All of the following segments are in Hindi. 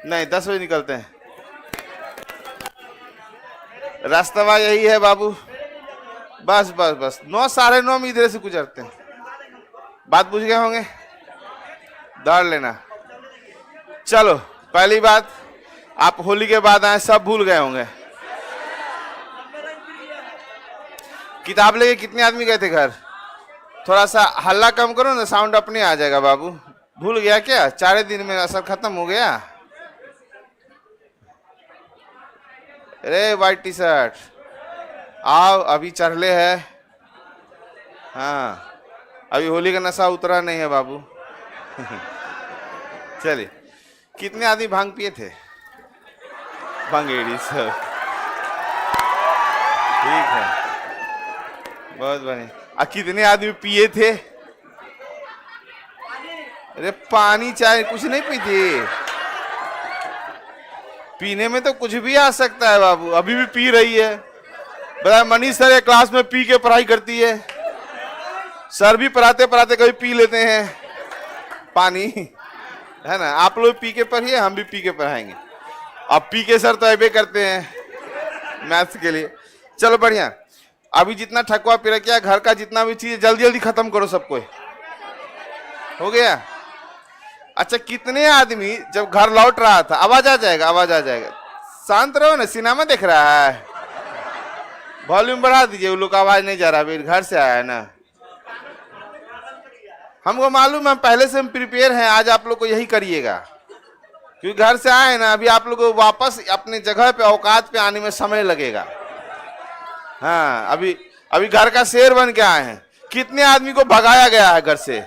नहीं 10 बजे निकलते हैं। रास्ता यही है बाबू, बस बस बस 9 साढ़े 9 में इधर से गुजरते हैं। बात बुझ गए होंगे, दौड़ लेना। चलो पहली बात, आप होली के बाद आए, सब भूल गए होंगे। किताब लेके कितने आदमी गए थे घर? थोड़ा सा हल्ला कम करो ना, साउंड अपने आ जाएगा। बाबू भूल गया क्या? 4 दिन में असर खत्म हो गया। अरे वाइट टी शर्ट आओ, अभी चढ़ले है। हाँ अभी होली का नशा उतरा नहीं है बाबू। चलिए, कितने आदमी भांग पिए थे? भंगेड़ी सब, ठीक है, बहुत बढ़िया। कितने आदमी पिए थे? अरे पानी चाय कुछ नहीं पीते? पीने में तो कुछ भी आ सकता है बाबू। अभी भी पी रही है, बता मनीष सर क्लास में पी के पढ़ाई करती है। सर भी पढ़ाते पढ़ाते कभी पी लेते हैं पानी, है ना। आप लोग पी के पढ़िए, हम भी पी के पढ़ाएंगे। अब पी के सर तो ऐबे करते हैं मैथ्स के लिए। चलो बढ़िया। अभी जितना ठकुआ पी रखा, घर का जितना भी चीज जल्दी जल्दी खत्म करो सबको। हो गया? अच्छा, कितने आदमी जब घर लौट रहा था, आवाज आ जाएगा, आवाज आ जाएगा, शांत रहो ना, सिनेमा देख रहा है, वॉल्यूम बढ़ा दीजिए। वो लोग आवाज नहीं जा रहा, अभी घर से आया है ना। हमको मालूम है, पहले से हम प्रिपेयर हैं, आज आप लोग को यही करिएगा, क्योंकि घर से आए ना। अभी आप लोग को वापस अपने जगह पे, औकात पे आने में समय लगेगा। हाँ अभी घर का शेर बन के आए हैं। कितने आदमी को भगाया गया है घर से?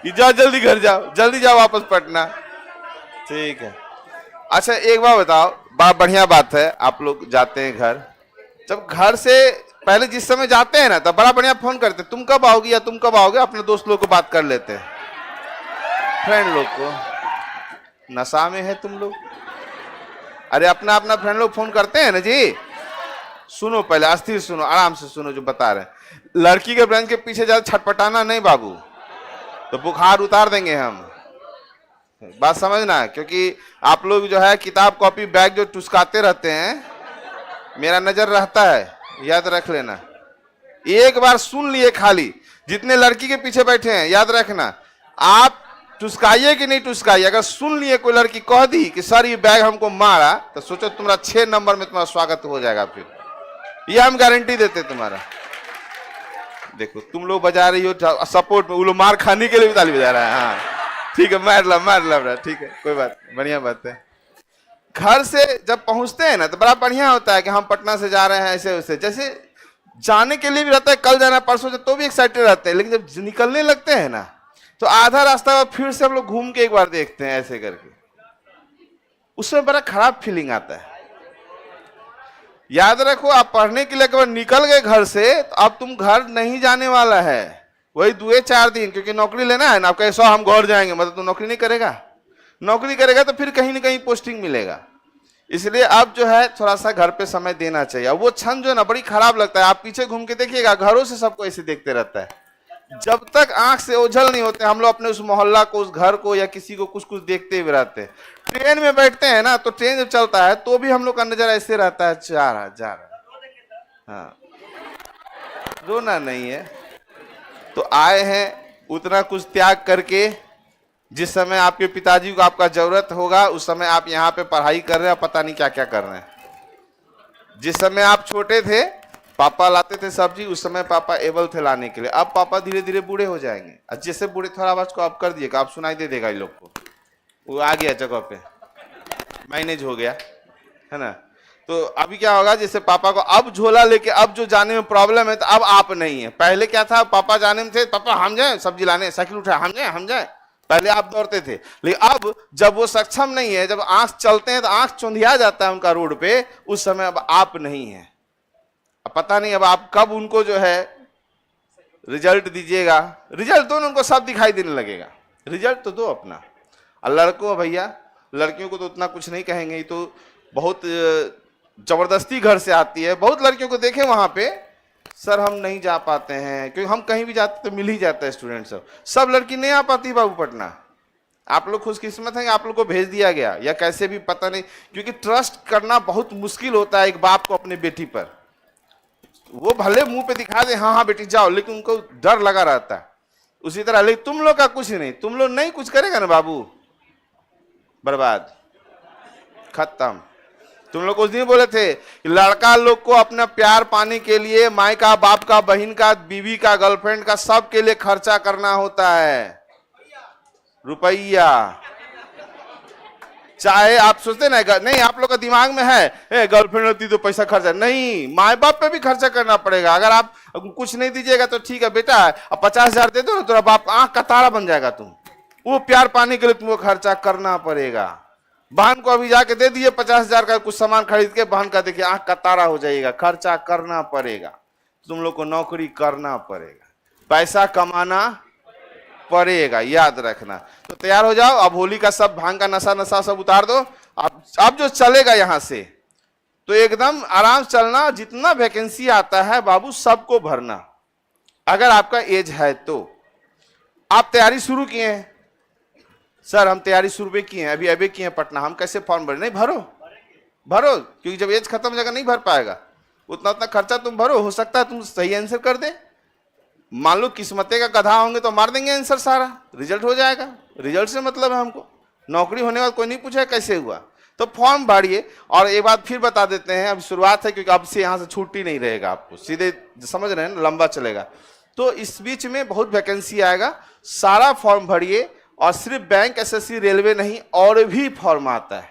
जाओ जल्दी घर जाओ, जल्दी जाओ वापस पटना। ठीक है। अच्छा एक बार बताओ, बढ़िया बात है, आप लोग जाते हैं घर। जब घर से पहले जिस समय जाते हैं ना, तब बड़ा बढ़िया फोन करते, तुम कब आओगे या तुम कब आओगे। अपने दोस्त लोग को बात कर लेते हैं, फ्रेंड लोग को। नशा में है तुम लोग। अरे अपना अपना फ्रेंड लोग फोन करते हैं ना जी। सुनो पहले, अस्थिर सुनो, आराम से सुनो जो बता रहे हैं। लड़की के ब्रेन के पीछे ज्यादा छटपटाना नहीं बाबू, तो बुखार उतार देंगे हम। बात समझना, क्योंकि आप लोग जो है किताब कॉपी बैग जो टुसकाते रहते हैं, मेरा नजर रहता है, याद रख लेना। एक बार सुन लिए खाली, जितने लड़की के पीछे बैठे हैं याद रखना, आप टुसकाइए कि नहीं टुसकाइए। अगर सुन लिए कोई लड़की कह दी कि सर ये बैग हमको मारा, तो सोचो तुम्हारा 6 नंबर में तुम्हारा स्वागत हो जाएगा। फिर ये हम गारंटी देते तुम्हारा। देखो तुम लोग बजा रही हो सपोर्ट में, वो लोग मार खाने के लिए भी ताली बजा रहा है। हाँ ठीक है, मार ला, ठीक है, कोई बात, बढ़िया बात है। घर से जब पहुंचते हैं ना, तो बड़ा बढ़िया होता है कि हम पटना से जा रहे हैं, ऐसे वैसे। जैसे जाने के लिए भी रहता है, कल जाना परसों से, तो भी एक्साइटेड रहते हैं। लेकिन जब निकलने लगते हैं ना, तो आधा रास्ता फिर से हम लोग घूम के एक बार देखते हैं ऐसे करके, उसमें बड़ा खराब फीलिंग आता है। याद रखो, आप पढ़ने के लिए एक बार निकल गए घर से, तो अब तुम घर नहीं जाने वाला है, वही 2-4 दिन, क्योंकि नौकरी लेना है ना। आप कहे हम घर जाएंगे, मतलब तुम नौकरी नहीं करेगा। नौकरी करेगा तो फिर कहीं ना कहीं पोस्टिंग मिलेगा। इसलिए अब जो है थोड़ा सा घर पे समय देना चाहिए। वो क्षण जो है ना, बड़ी खराब लगता है। आप पीछे घूम के देखिएगा, घरों से सबको ऐसे देखते रहता है। जब तक आंख से ओझल नहीं होते, हम लोग अपने उस मोहल्ला को, उस घर को, या किसी को कुछ कुछ देखते हुए रहते हैं। ट्रेन में बैठते हैं ना, तो ट्रेन जब चलता है तो भी हम लोग का नजर ऐसे रहता है, जा रहा। हाँ रोना नहीं है, तो आए हैं उतना कुछ त्याग करके। जिस समय आपके पिताजी को आपका जरूरत होगा, उस समय आप यहाँ पे पढ़ाई कर रहे हैं, पता नहीं क्या क्या कर रहे हैं। जिस समय आप छोटे थे, पापा लाते थे सब्जी, उस समय पापा एबल थे लाने के लिए। अब पापा धीरे धीरे बूढ़े हो जाएंगे, और जैसे बूढ़े, थोड़ा आवाज को आप कर दिएगा, आप सुनाई दे देगा इन लोग को, वो आ गया जगह पे, मैनेज हो गया, है ना। तो अभी क्या होगा, जैसे पापा को अब झोला लेके, अब जो जाने में प्रॉब्लम है, तो अब आप नहीं है। पहले क्या था, पापा जाने में थे, पापा हम जाए सब्जी लाने, साइकिल उठाए, हम जाए, पहले आप दौड़ते थे। लेकिन अब जब वो सक्षम नहीं है, जब आंख चलते हैं तो आंख चुंधिया जाता है उनका रोड पे, उस समय अब आप नहीं है। अब पता नहीं अब आप कब उनको जो है रिजल्ट दीजिएगा। रिजल्ट दो, उनको सब दिखाई देने लगेगा। रिजल्ट तो दो अपना। और लड़कों भैया, लड़कियों को तो उतना कुछ नहीं कहेंगे, तो बहुत जबरदस्ती घर से आती है। बहुत लड़कियों को देखे वहां पे, सर हम नहीं जा पाते हैं, क्योंकि हम कहीं भी जाते तो मिल ही जाता है स्टूडेंट सब लड़की नहीं आ पाती बाबू पटना। आप लोग खुशकिस्मत हैं, आप लोग को भेज दिया गया, या कैसे भी पता नहीं, क्योंकि ट्रस्ट करना बहुत मुश्किल होता है एक बाप को अपने बेटी पर। वो भले मुंह पे दिखा दे हाँ हाँ बेटी जाओ, लेकिन उनको डर लगा रहता है। उसी तरह लेकिन तुम लोग का कुछ नहीं, तुम लोग नहीं कुछ करेगा ना बाबू, बर्बाद, खत्म। तुम लोग उस दिन बोले थे कि लड़का लोग को अपना प्यार पाने के लिए माई का, बाप का, बहन का, बीवी का, गर्लफ्रेंड का, सब के लिए खर्चा करना होता है, रुपया। चाहे आप सोचते ना, नहीं आप लोग का दिमाग में है गर्लफ्रेंड होती तो पैसा खर्चा नहीं, माए बाप पे भी खर्चा करना पड़ेगा। अगर आप कुछ नहीं दीजिएगा तो ठीक है बेटा, अब 50,000 दे दो ना, तो बाप आंख का तारा बन जाएगा तुम। वो प्यार पाने के लिए तुमको खर्चा करना पड़ेगा। बहन को अभी जाके दे दिए 50,000 का कुछ सामान खरीद के, बहन का देखिए आंख का तारा हो जाएगा, खर्चा करना पड़ेगा। तुम लोग को नौकरी करना पड़ेगा, पैसा कमाना पड़ेगा, याद रखना। तो तैयार हो जाओ, अब होली का सब भांग का नशा सब उतार दो। अब जो चलेगा यहां से तो एकदम आराम से चलना, जितना वैकेंसी आता है बाबू सबको भरना। अगर आपका एज है तो आप तैयारी शुरू किए हैं, सर हम तैयारी शुरू भी किए हैं, अभी किए हैं पटना, हम कैसे फॉर्म भरे? नहीं भरो, भरो, क्योंकि जब एज खत्म हो जाएगा नहीं भर पाएगा, उतना खर्चा तुम भरो, हो सकता है तुम सही आंसर कर दे। मान लो किस्मते का गधा होंगे तो मार देंगे आंसर, सारा रिजल्ट हो जाएगा। रिजल्ट से मतलब है हमको, नौकरी होने के बाद कोई नहीं पूछेगा कैसे हुआ। तो फॉर्म भरिए। और एक बात फिर बता देते हैं, अब शुरुआत है क्योंकि अब से यहाँ से छुट्टी नहीं रहेगा, आपको सीधे समझ रहे हैं, लंबा चलेगा। तो इस बीच में बहुत वैकेंसी आएगा, सारा फॉर्म भरिए। और सिर्फ बैंक, एसएससी, रेलवे नहीं, और भी फॉर्म आता है,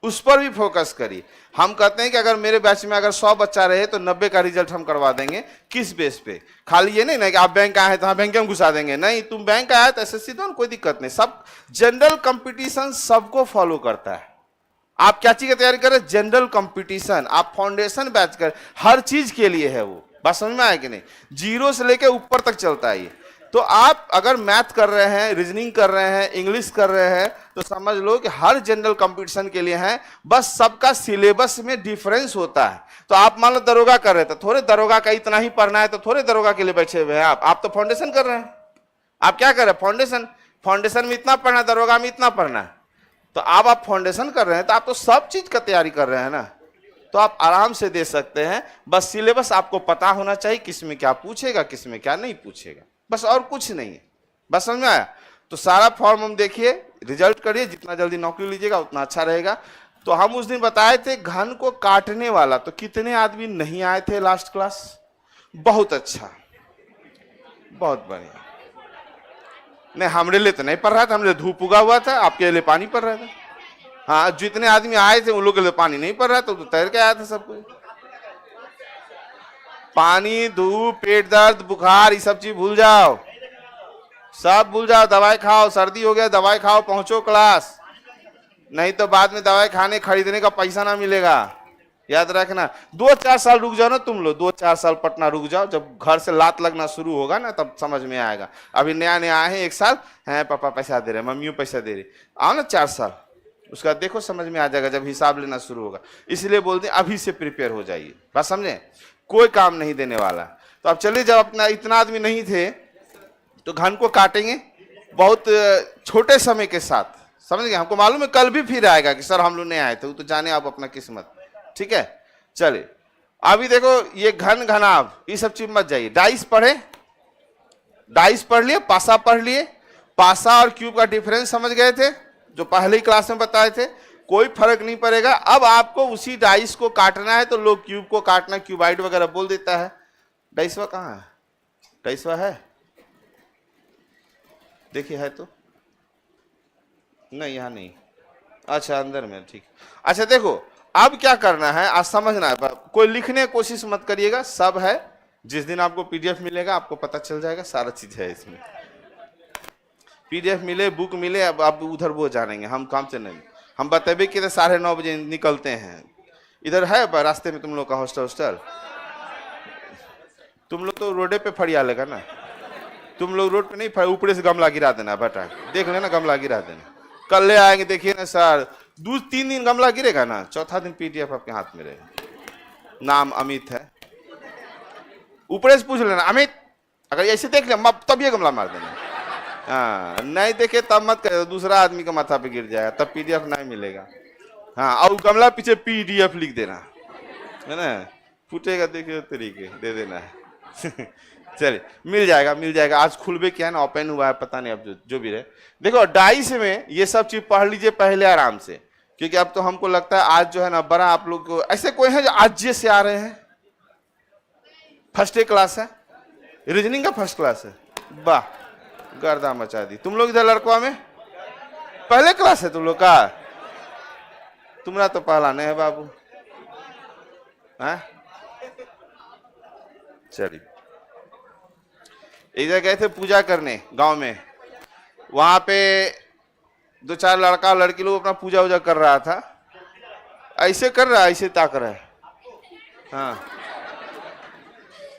उस पर भी फोकस करिए। हम कहते हैं कि अगर मेरे बैच में अगर 100 बच्चा रहे तो 90 का रिजल्ट हम करवा देंगे। किस बेस पे? खाली ये नहीं ना कि आप बैंक आए तो हाँ बैंक में घुसा देंगे, नहीं, तुम बैंक आए तो एसएससी दो, कोई दिक्कत नहीं। सब जनरल कंपटीशन सबको फॉलो करता है। आप क्या चीज की तैयारी कर रहे हैं? General competition. आप फाउंडेशन बैच कर, हर चीज के लिए है वो, बात समझ में आया कि नहीं? जीरो से लेके ऊपर तक चलता है ये। तो आप अगर मैथ कर रहे हैं, रीजनिंग कर रहे हैं, इंग्लिश कर रहे हैं, तो समझ लो कि हर जनरल कंपटीशन के लिए है, बस सबका सिलेबस में डिफरेंस होता है। तो आप मान लो दरोगा कर रहे थे, थोड़े दरोगा का इतना ही पढ़ना है तो थोड़े दरोगा के लिए बैठे हुए हैं आप तो फाउंडेशन कर रहे हैं। आप क्या कर रहे हैं? फाउंडेशन। फाउंडेशन में इतना पढ़ना है, दरोगा में इतना पढ़ना है। तो आप फाउंडेशन कर रहे हैं तो आप तो सब चीज का तैयारी कर रहे हैं ना, तो आप आराम से दे सकते हैं। बस सिलेबस आपको पता होना चाहिए, किसमें क्या पूछेगा, किसमें क्या नहीं पूछेगा, बस और कुछ नहीं है। बस समझ में आया? तो सारा फॉर्म हम देखिए, रिजल्ट करिए, जितना जल्दी नौकरी लीजिएगा उतना अच्छा रहेगा। तो हम उस दिन बताए थे घन को काटने वाला, तो कितने आदमी नहीं आए थे लास्ट क्लास? बहुत अच्छा, बहुत बढ़िया। नहीं हमारे लिए तो नहीं पड़ रहा था, हमारे लिए धूप उगा हुआ था, आपके लिए पानी पड़ रहा था। हाँ, जितने आदमी आए थे उन लोगों के लिए पानी नहीं पड़ रहा था, तो तैर के आया था सब कोई। पानी, धूप, पेट दर्द, बुखार, ये सब चीज भूल जाओ, सब भूल जाओ। दवाई खाओ, सर्दी हो गया दवाई खाओ, पहुंचो क्लास, नहीं तो बाद में दवाई खाने खरीदने का पैसा ना मिलेगा, याद रखना। 2-4 साल रुक जाओ ना तुम लोग, 2-4 साल पटना रुक जाओ, जब घर से लात लगना शुरू होगा ना तब समझ में आएगा। अभी नया नया आए हैं 1 साल, हैं पापा पैसा दे रहे, मम्मियों पैसा दे रही, आओ ना 4 साल, उसका देखो समझ में आ जाएगा जब हिसाब लेना शुरू होगा। इसलिए बोलते हैं अभी से प्रिपेयर हो जाइए, बात समझे? कोई काम नहीं देने वाला। तो अब चलिए, जब अपना इतना आदमी नहीं थे तो घन को काटेंगे बहुत छोटे समय के साथ, समझ गए? हमको मालूम है कल भी फिर आएगा कि सर हम लोग नहीं आए थे, तो जाने आप अपना किस्मत, ठीक है? चलिए अभी देखो, ये घन, घनाभ, ये सब चीज मत जाइए। डाइस पढ़े, डाइस पढ़ लिए, पासा पढ़ लिए, पासा और क्यूब का डिफरेंस समझ गए थे जो पहले ही क्लास में बताए थे, कोई फर्क नहीं पड़ेगा। अब आपको उसी डाइस को काटना है, तो लोग क्यूब को काटना क्यूबाइड वगैरह बोल देता है। डाइसवा कहाँ है? डाइसवा है, देखिए है तो नहीं, यहाँ नहीं, अच्छा अंदर में, ठीक। अच्छा देखो अब क्या करना है, आज समझना है, कोई लिखने की कोशिश मत करिएगा, सब है। जिस दिन आपको पीडीएफ मिलेगा आपको पता चल जाएगा, सारा चीज है इसमें। पीडीएफ मिले, बुक मिले, अब आप उधर वो जानेंगे, हम काम से नहीं। हम बतेबे कि 9:30 बजे निकलते हैं। इधर है रास्ते में तुम लोग का हॉस्टल? तुम लोग तो रोडे पे फरिया लेगा ना, तुम लोग रोड पे नहीं, ऊपर से गमला गिरा देना, बेटा देख लेना, गमला गिरा देना। कल ले आएंगे, देखिए ना सर, 2-3 दिन गमला गिरेगा ना, चौथा दिन पीडीएफ आपके हाथ में रहेगा। नाम अमित है, ऊपर से पूछ लेना अमित, अगर ऐसे देख लिया तब ये गमला मार देना, हाँ, नहीं देखे तब मत करो, दूसरा आदमी का माथा पे गिर जाएगा, तब पीडीएफ नहीं मिलेगा। हाँ, और कमला पीछे पीडीएफ लिख देना, है ना, फूटेगा देखिए तरीके दे देना है। चलिए, मिल जाएगा मिल जाएगा। आज खुलबे क्या है ना, ओपन हुआ है, पता नहीं, अब जो भी रहे। देखो डाइस में ये सब चीज पढ़ लीजिए पहले आराम से, क्योंकि अब तो हमको लगता है आज जो है ना बड़ा आप लोग को, ऐसे कोई है जो आज से आ रहे हैं? फर्स्ट क्लास है, रीजनिंग का फर्स्ट क्लास है, वाह, गर्दा मचा दी। तुम लोग इधर लड़कवा में पहले क्लास है तुम लोग का? तुम्हारा तो पहला नहीं है बाबू, हाँ? चलिए, एक जगह गए थे पूजा करने गांव में, वहां पे 2-4 लड़का लड़की लोग अपना पूजा वूजा कर रहा था, ऐसे कर रहा है, ऐसे ताक रहा है। हाँ,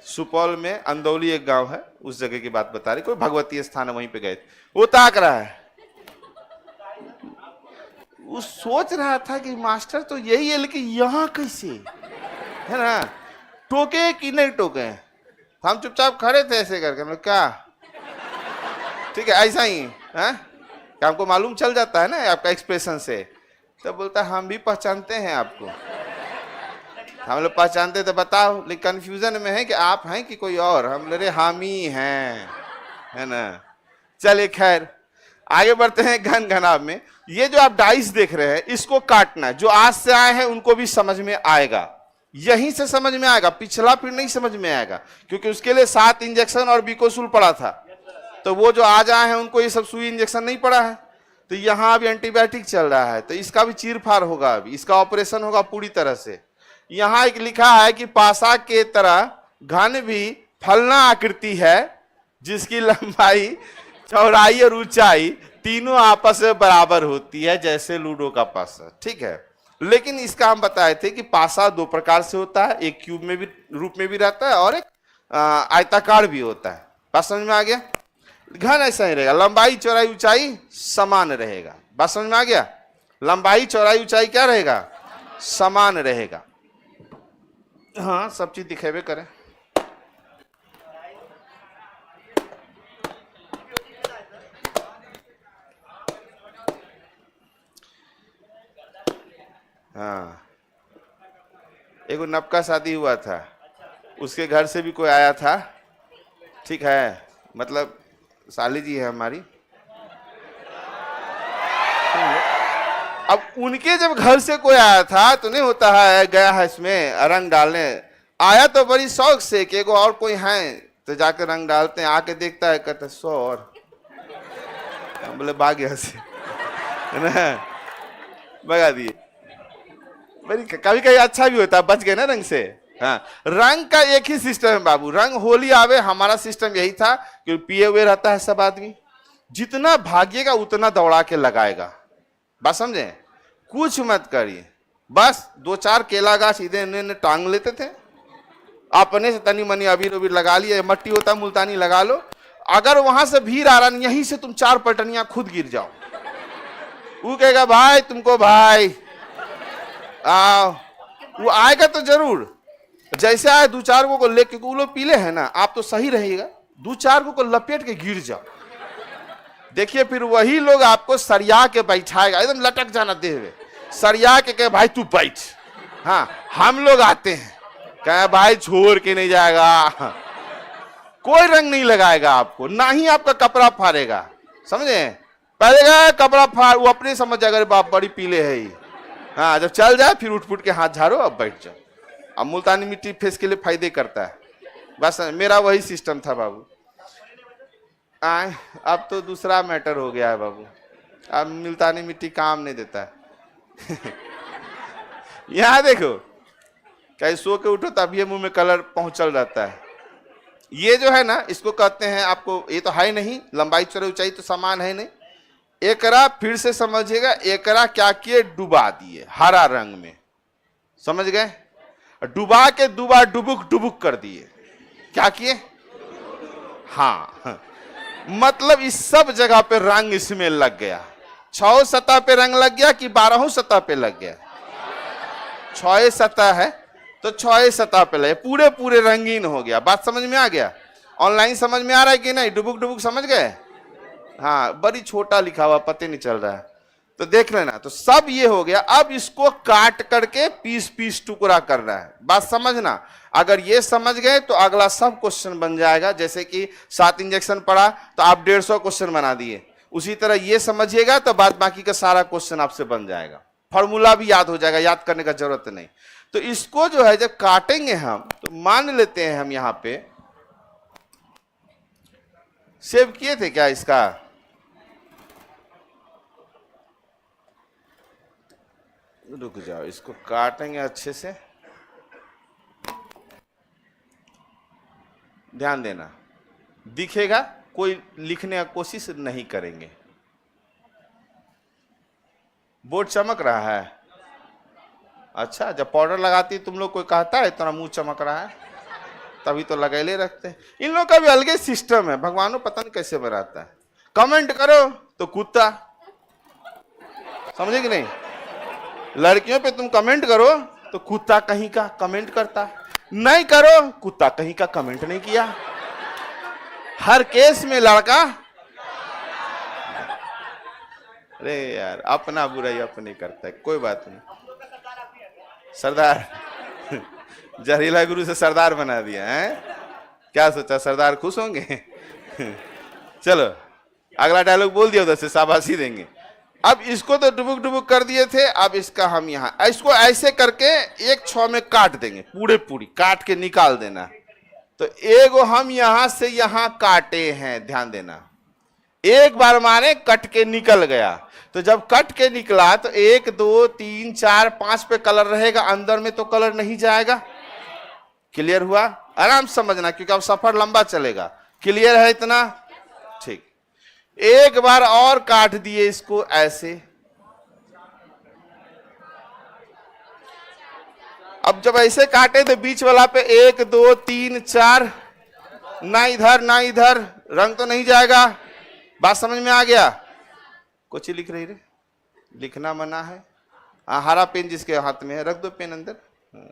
सुपौल में अंदौली एक गांव है, उस जगह की बात बता रही, कोई भगवती स्थान है, वहीं पे गए थे, वो ताक रहा है। वो सोच रहा था कि मास्टर तो यही है, लेकिन यहाँ कैसे, है ना, टोके कि नहीं टोके? हम चुपचाप खड़े थे ऐसे करके, मतलब क्या, ठीक है ऐसा ही है, क्या हमको मालूम चल जाता है ना आपका एक्सप्रेशन से। तो बोलता हम भी पहचानते हैं आपको, हम लोग पहचानते तो बताओ, लेकिन कंफ्यूजन में है कि आप हैं कि कोई और। हम लगे हम ही हैं, है ना। चलिए खैर आगे बढ़ते हैं घन घनाभ में। ये जो आप डाइस देख रहे हैं इसको काटना, जो आज से आए हैं उनको भी समझ में आएगा, यहीं से समझ में आएगा, पिछला फिर नहीं समझ में आएगा, क्योंकि उसके लिए 7 इंजेक्शन और बिकोसूल पड़ा था। तो वो जो आज आए हैं उनको ये सब सुई इंजेक्शन नहीं पड़ा है, तो यहाँ अभी एंटीबायोटिक चल रहा है, तो इसका भी चीर फाड़ होगा, अभी इसका ऑपरेशन होगा पूरी तरह से। यहाँ एक लिखा है कि पासा के तरह घन भी फलना आकृति है, जिसकी लंबाई, चौड़ाई और ऊंचाई तीनों आपस में बराबर होती है, जैसे लूडो का पासा। ठीक है, लेकिन इसका हम बताए थे कि पासा 2 प्रकार से होता है, एक क्यूब में भी रूप में भी रहता है और एक आयताकार भी होता है। बात समझ में आ गया? घन ऐसा ही रहेगा, लंबाई चौड़ाई ऊंचाई समान रहेगा। बात समझ में आ गया? लंबाई चौड़ाई ऊंचाई क्या रहेगा? समान रहेगा। हाँ, सब चीज दिखेबे करें। हाँ, एक नबका शादी हुआ था, उसके घर से भी कोई आया था, ठीक है, मतलब साली जी है हमारी। अब उनके जब घर से कोई आया था तो नहीं होता है गया है इसमें रंग डालने, आया तो बड़ी शौक से कि एगो और कोई है, तो जाकर रंग डालते हैं, आके देखता है, कहते 100 और, बोले भाग यहाँ से, है ना, भगा दिए। कभी कभी अच्छा भी होता है, बच गए ना रंग से। हाँ, रंग का एक ही सिस्टम है बाबू, रंग होली आवे, हमारा सिस्टम यही था कि पिए हुए रहता है सब आदमी, जितना भागिएगा उतना दौड़ा के लगाएगा। बात समझे? कुछ मत करिए, बस 2-4 केला गाछ इधर टांग लेते थे, अपने से तनी मनी अबीर उबीर लगा लिया, मट्टी होता मुल्तानी लगा लो, अगर वहां से भीड़ आ रहा है, यहीं से तुम 4 पलटनियां खुद गिर जाओ, वो कहेगा भाई तुमको, भाई आओ, वो आएगा तो जरूर, जैसे आए 2-4 को लेके, वो लोग पीले हैं ना, आप तो सही रहेगा, 2-4 को लपेट के गिर जाओ, देखिए फिर वही लोग आपको सरिया के बैठाएगा, एकदम लटक जाना देवे, सरिया के कहे भाई तू बैठ, हाँ हम लोग आते हैं, कहे भाई छोड़ के नहीं जाएगा, कोई रंग नहीं लगाएगा आपको, ना ही आपका कपड़ा फाड़ेगा, समझे? पहले गए कपड़ा फाड़, वो अपने समझ जाएगा बाप बड़ी पीले है ही, हाँ जब चल जाए फिर उठ फुट के हाथ झाड़ो, अब बैठ जाओ। अब मुल्तानी मिट्टी फेस के लिए फायदे करता है, बस मेरा वही सिस्टम था बाबू। अब तो दूसरा मैटर हो गया है बाबू, अब मुल्तानी मिट्टी काम नहीं देता है। यहाँ देखो, कहीं सो के उठो तब ये मुंह में कलर पहुंचल रहता है। ये जो है ना, इसको कहते हैं, आपको ये तो है नहीं, लंबाई चौड़ाई ऊंचाई तो समान है नहीं, एकरा फिर से समझिएगा, एकरा क्या किए, डुबा दिए हरा रंग में, समझ गए? डुबा के दुबा डुबुक डुबुक कर दिए, क्या किए? हाँ, मतलब इस सब जगह पे रंग इसमें लग गया। 6 सतह पे रंग लग गया कि 12 सतह पे लग गया? 6 सतह है तो 6 सतह पे लगे, पूरे पूरे रंगीन हो गया। बात समझ में आ गया? ऑनलाइन समझ में आ रहा है कि नहीं? डुबुक डुबुक समझ गए? हाँ बड़ी छोटा लिखा हुआ, पता नहीं चल रहा है, तो देख लेना। तो सब ये हो गया। अब इसको काट करके पीस पीस टुकड़ा करना है। बात समझना, अगर ये समझ गए तो अगला सब क्वेश्चन बन जाएगा। जैसे कि 7 इंजेक्शन पढ़ा तो आप 150 क्वेश्चन बना दिए, उसी तरह ये समझिएगा तो बाद बाकी का सारा क्वेश्चन आपसे बन जाएगा। फॉर्मूला भी याद हो जाएगा, याद करने का जरूरत नहीं। तो इसको जो है जब काटेंगे हम, तो मान लेते हैं हम यहां पे सेव किए थे क्या इसका, रुक जाओ, इसको काटेंगे अच्छे से, ध्यान देना। दिखेगा, कोई लिखने का कोशिश नहीं करेंगे। बोर्ड चमक रहा है? अच्छा, जब पाउडर लगाती तुम लोग कोई कहता है इतना मुंह चमक रहा है, तभी तो लगैले रखते हैं। इन लोग का भी अलग सिस्टम है, भगवानों पता नहीं कैसे बनाता है। कमेंट करो तो कुत्ता, समझे कि नहीं? लड़कियों पे तुम कमेंट करो तो कुत्ता कहीं का कमेंट करता, नहीं करो कुत्ता कहीं का कमेंट नहीं किया। हर केस में लड़का, अरे यार अपना बुराई अपने करता है, कोई बात नहीं। सरदार जहरीला गुरु से सरदार बना दिया है, क्या सोचा सरदार खुश होंगे? चलो अगला डायलॉग बोल दिया, उधर से शाबाशी देंगे। अब इसको तो डुबुक डुबुक कर दिए थे, अब इसका हम यहाँ इसको ऐसे करके एक छौ में काट देंगे, पूरे पूरी काट के निकाल देना। तो एगो हम यहां से यहां काटे हैं, ध्यान देना। एक बार मारे कट के निकल गया, तो जब कट के निकला तो 1 2 3 4 5 पे कलर रहेगा, अंदर में तो कलर नहीं जाएगा। क्लियर हुआ? आराम से समझना क्योंकि अब सफर लंबा चलेगा। क्लियर है इतना? ठीक। एक बार और काट दिए इसको ऐसे। अब जब ऐसे काटे तो बीच वाला पे 1 2 3 4, ना इधर ना इधर, रंग तो नहीं जाएगा। बात समझ में आ गया? कुछ लिख रही रे, लिखना मना है। हाँ, हरा पेन जिसके हाथ में है रख दो, पेन अंदर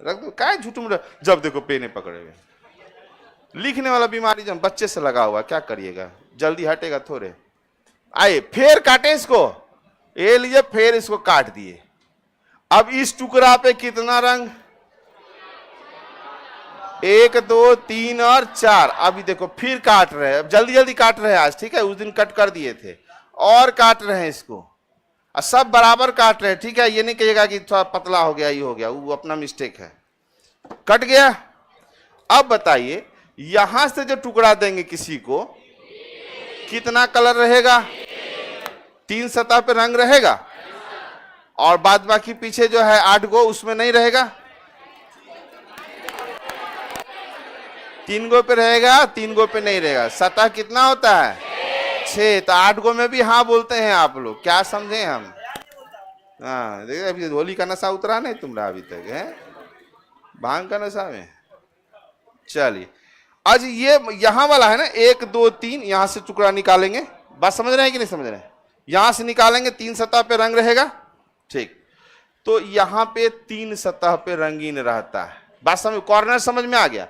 रख दो। क्या झूठ मूठ, जब देखो पेने पकड़े हुए। लिखने वाला बीमारी जब बच्चे से लगा हुआ, क्या करिएगा, जल्दी हटेगा थोड़े। आए फिर काटे इसको, ये लीजिए फिर इसको काट दिए। अब इस टुकड़ा पे कितना रंग, 1 2 3 और 4। अभी देखो फिर काट रहे हैं, जल्दी जल्दी काट रहे हैं आज, ठीक है? उस दिन कट कर दिए थे और काट रहे हैं इसको, और सब बराबर काट रहे हैं, ठीक है? ये नहीं कहिएगा कि थोड़ा पतला हो गया, ये हो गया, वो अपना मिस्टेक है। कट गया। अब बताइए यहां से जो टुकड़ा देंगे किसी को, कितना कलर रहेगा? 3 सतह पे रंग रहेगा, और बाद बाकी पीछे जो है 8 गो, उसमें नहीं रहेगा। 3 गो पे रहेगा, 3 गो पे नहीं रहेगा। सतह कितना होता है? 6। तो 8 गो में भी हाँ बोलते हैं आप लोग, क्या समझे हम? हाँ देखिए, अभी होली का नशा उतरा नहीं तुम्हारा अभी तक है, भांग का नशा में। चलिए आज ये यहां वाला है ना, 1 2 3, यहां से टुकड़ा निकालेंगे। बात समझ रहे हैं कि नहीं समझ रहे हैं? यहां से निकालेंगे, 3 सतह पे रंग रहेगा, ठीक? तो यहां पे 3 सतह पे रंगीन रहता है। बात समझ, कॉर्नर समझ में आ गया?